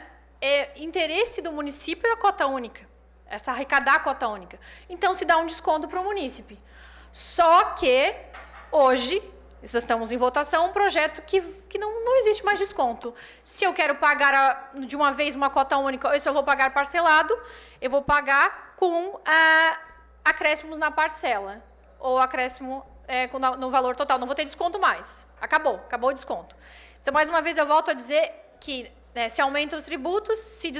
interesse do município a cota única, arrecadar a cota única. Então, se dá um desconto para o município. Só que, hoje, nós estamos em votação, um projeto que não existe mais desconto. Se eu quero pagar de uma vez uma cota única, ou se eu vou pagar parcelado, eu vou pagar com acréscimos na parcela, ou acréscimo no valor total. Não vou ter desconto mais. Acabou o desconto. Então, mais uma vez, eu volto a dizer que né, se aumenta os tributos, se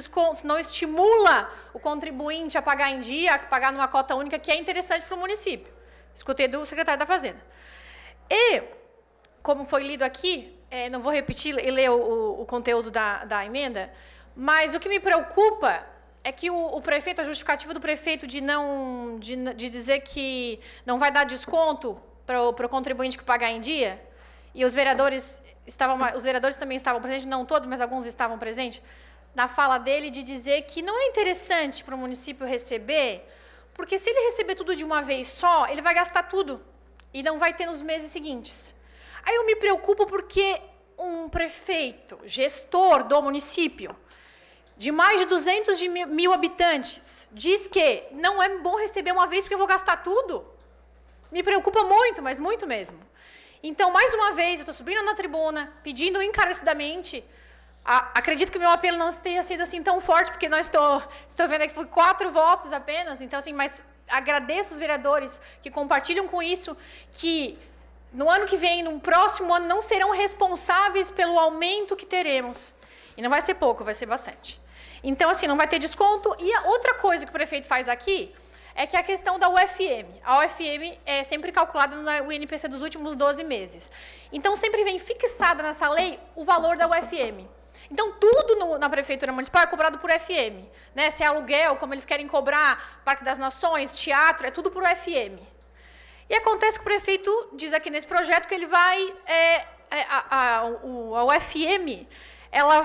não estimula o contribuinte a pagar em dia, a pagar numa cota única, que é interessante para o município. Escutei do secretário da Fazenda. E, como foi lido aqui, não vou repetir e ler o conteúdo da emenda, mas o que me preocupa é que o prefeito, a justificativa do prefeito de dizer que não vai dar desconto para o contribuinte que pagar em dia, e os vereadores também estavam presentes, não todos, mas alguns estavam presentes, na fala dele de dizer que não é interessante para o município receber, porque se ele receber tudo de uma vez só, ele vai gastar tudo e não vai ter nos meses seguintes. Aí eu me preocupo porque um prefeito, gestor do município, de mais de 200 mil habitantes, diz que não é bom receber uma vez porque eu vou gastar tudo. Me preocupa muito, mas muito mesmo. Então, mais uma vez, eu estou subindo na tribuna, pedindo encarecidamente. Acredito que o meu apelo não tenha sido assim tão forte, porque nós estou vendo aqui que foi 4 votos apenas. Então, assim, mas agradeço os vereadores que compartilham com isso, que no ano que vem, no próximo ano, não serão responsáveis pelo aumento que teremos. E não vai ser pouco, vai ser bastante. Então, assim, não vai ter desconto. E a outra coisa que o prefeito faz aqui é que a questão da UFM. A UFM é sempre calculada no INPC dos últimos 12 meses. Então, sempre vem fixada nessa lei o valor da UFM. Então, tudo na Prefeitura Municipal é cobrado por FM. Né? Se é aluguel, como eles querem cobrar, Parque das Nações, teatro, é tudo por UFM. E acontece que o prefeito diz aqui nesse projeto que ele vai... a UFM... ela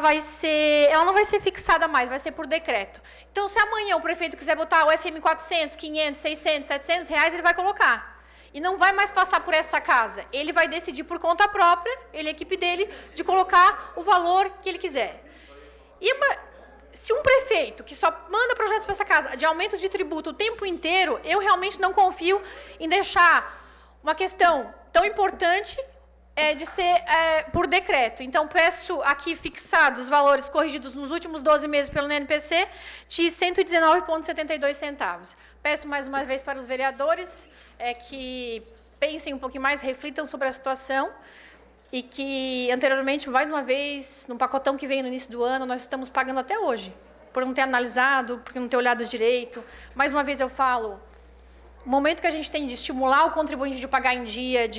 não vai ser fixada mais, vai ser por decreto. Então, se amanhã o prefeito quiser botar o FM 400, 500, 600, 700 reais, ele vai colocar. E não vai mais passar por essa casa. Ele vai decidir por conta própria, ele e a equipe dele, de colocar o valor que ele quiser. E se um prefeito que só manda projetos para essa casa de aumento de tributo o tempo inteiro, eu realmente não confio em deixar uma questão tão importante de ser por decreto. Então, peço aqui fixados os valores corrigidos nos últimos 12 meses pelo INPC de 119,72 centavos. Peço mais uma vez para os vereadores que pensem um pouquinho mais, reflitam sobre a situação e que, anteriormente, mais uma vez, no pacotão que veio no início do ano, nós estamos pagando até hoje, por não ter analisado, por não ter olhado direito. Mais uma vez eu falo, o momento que a gente tem de estimular o contribuinte de pagar em dia,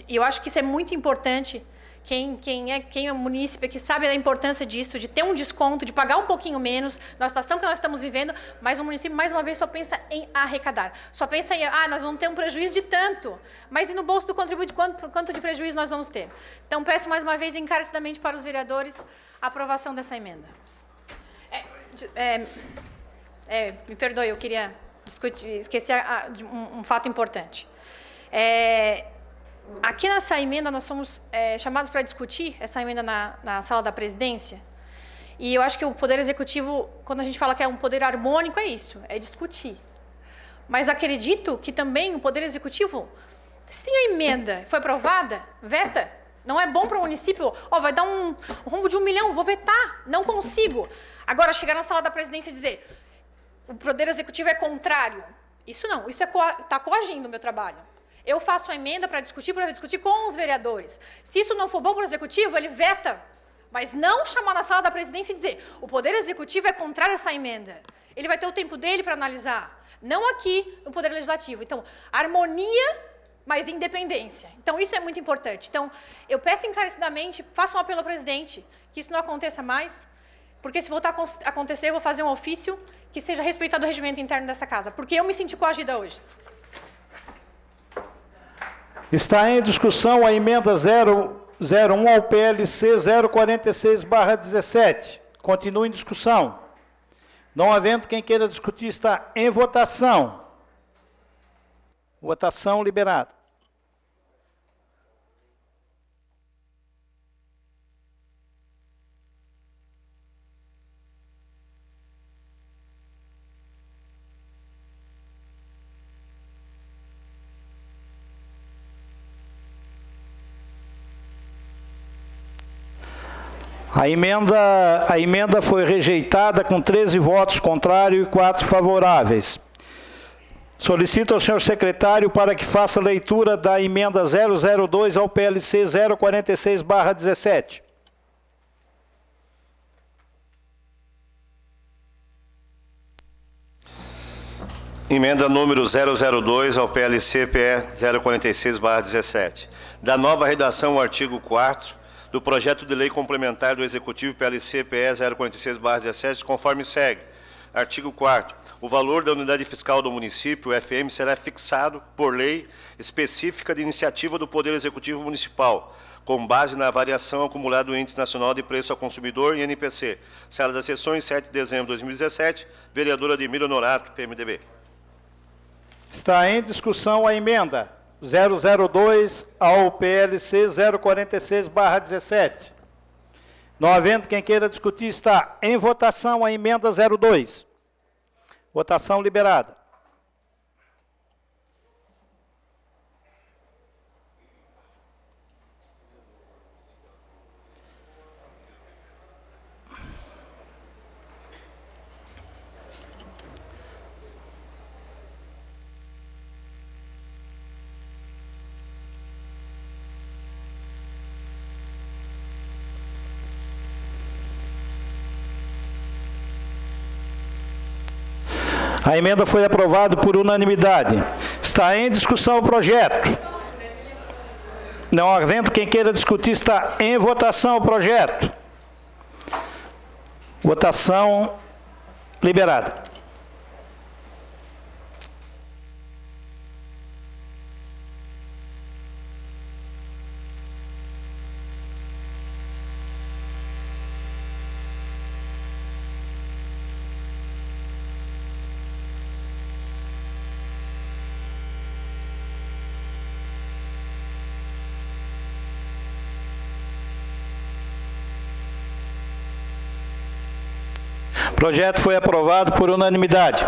eu acho que isso é muito importante. Quem é munícipe, que sabe da importância disso, de ter um desconto, de pagar um pouquinho menos, na situação que nós estamos vivendo, mas o município, mais uma vez, só pensa em arrecadar. Só pensa em, nós vamos ter um prejuízo de tanto, mas e no bolso do contribuinte, quanto de prejuízo nós vamos ter? Então, peço mais uma vez, encarecidamente, para os vereadores, a aprovação dessa emenda. Me perdoe, eu queria... esqueci de um fato importante. Aqui nessa emenda, nós somos chamados para discutir essa emenda na sala da presidência, e eu acho que o Poder Executivo, quando a gente fala que é um poder harmônico, é isso, é discutir. Mas acredito que também o Poder Executivo, se tem a emenda, foi aprovada, veta. Não é bom para o município, vai dar um rombo de 1 milhão, vou vetar, não consigo. Agora, chegar na sala da presidência e dizer... o Poder Executivo é contrário. Isso não, isso está coagindo o meu trabalho. Eu faço a emenda para discutir com os vereadores. Se isso não for bom para o Executivo, ele veta. Mas não chamar na sala da presidência e dizer o Poder Executivo é contrário a essa emenda. Ele vai ter o tempo dele para analisar. Não aqui no Poder Legislativo. Então, harmonia, mas independência. Então, isso é muito importante. Então, eu peço encarecidamente, faço um apelo ao presidente, que isso não aconteça mais, porque se voltar a acontecer, eu vou fazer um ofício que seja respeitado o regimento interno dessa casa, porque eu me senti coagida hoje. Está em discussão a emenda 001 ao PLC 046/17. Continua em discussão. Não havendo quem queira discutir, está em votação. Votação liberada. A emenda foi rejeitada com 13 votos contrários e 4 favoráveis. Solicito ao senhor secretário para que faça a leitura da emenda 002 ao PLC 046/17. Emenda número 002 ao PLC-PE 046/17. Da nova redação ao artigo 4º do projeto de lei complementar do Executivo PLC-PE 046/17, conforme segue. Artigo 4º. O valor da unidade fiscal do município, FM, será fixado por lei específica de iniciativa do Poder Executivo Municipal, com base na variação acumulada do Índice Nacional de Preço ao Consumidor, INPC. Sala das Sessões, 7 de dezembro de 2017. Vereador Ademir Honorato, PMDB. Está em discussão a emenda 002 ao PLC 046/17. Não havendo quem queira discutir, está em votação a emenda 02. Votação liberada. A emenda foi aprovada por unanimidade. Está em discussão o projeto. Não havendo quem queira discutir, está em votação o projeto. Votação liberada. O projeto foi aprovado por unanimidade.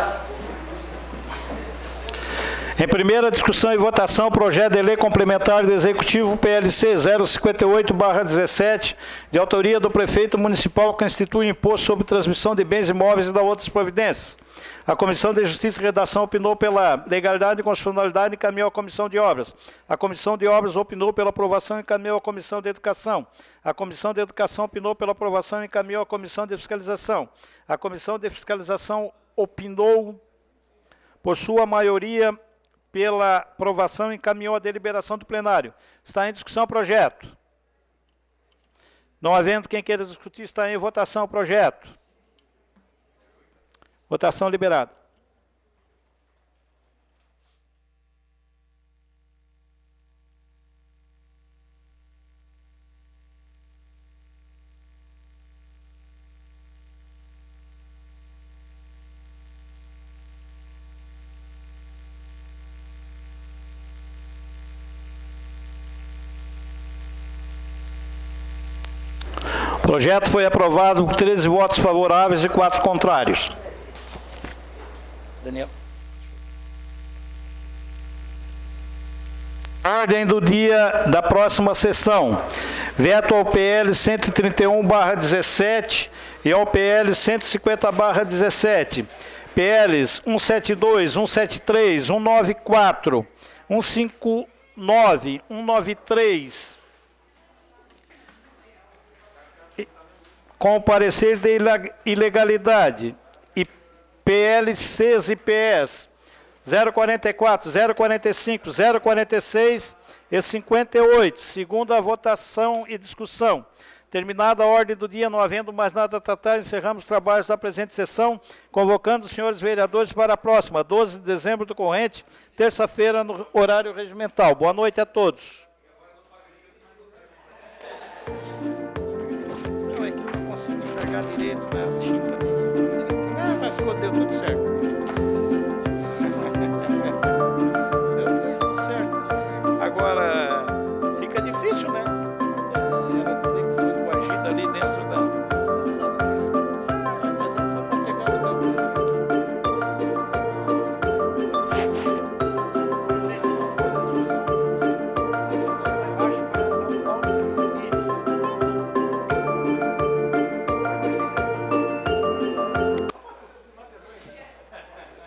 Em primeira discussão e votação, o projeto de lei complementar do Executivo PLC 058/17, de autoria do prefeito municipal, que institui imposto sobre transmissão de bens imóveis e da outras providências. A Comissão de Justiça e Redação opinou pela legalidade e constitucionalidade e encaminhou à Comissão de Obras. A Comissão de Obras opinou pela aprovação e encaminhou à Comissão de Educação. A Comissão de Educação opinou pela aprovação e encaminhou à Comissão de Fiscalização. A Comissão de Fiscalização opinou, por sua maioria, pela aprovação e encaminhou à deliberação do plenário. Está em discussão o projeto. Não havendo quem queira discutir, está em votação o projeto. Votação liberada. O projeto foi aprovado por 13 votos favoráveis e 4 contrários. Daniel. Ordem do dia da próxima sessão. Veto ao PL 131/17 e ao PL 150/17. PLs 172, 173, 194, 159, 193. Com o parecer de ilegalidade. PLCs e PS 044, 045, 046 e 58, segundo a votação e discussão. Terminada a ordem do dia, não havendo mais nada a tratar, encerramos os trabalhos da presente sessão, convocando os senhores vereadores para a próxima, 12 de dezembro do corrente, terça-feira, no horário regimental. Boa noite a todos. Não, é que eu não consigo enxergar direito, né? Mas deu tudo certo.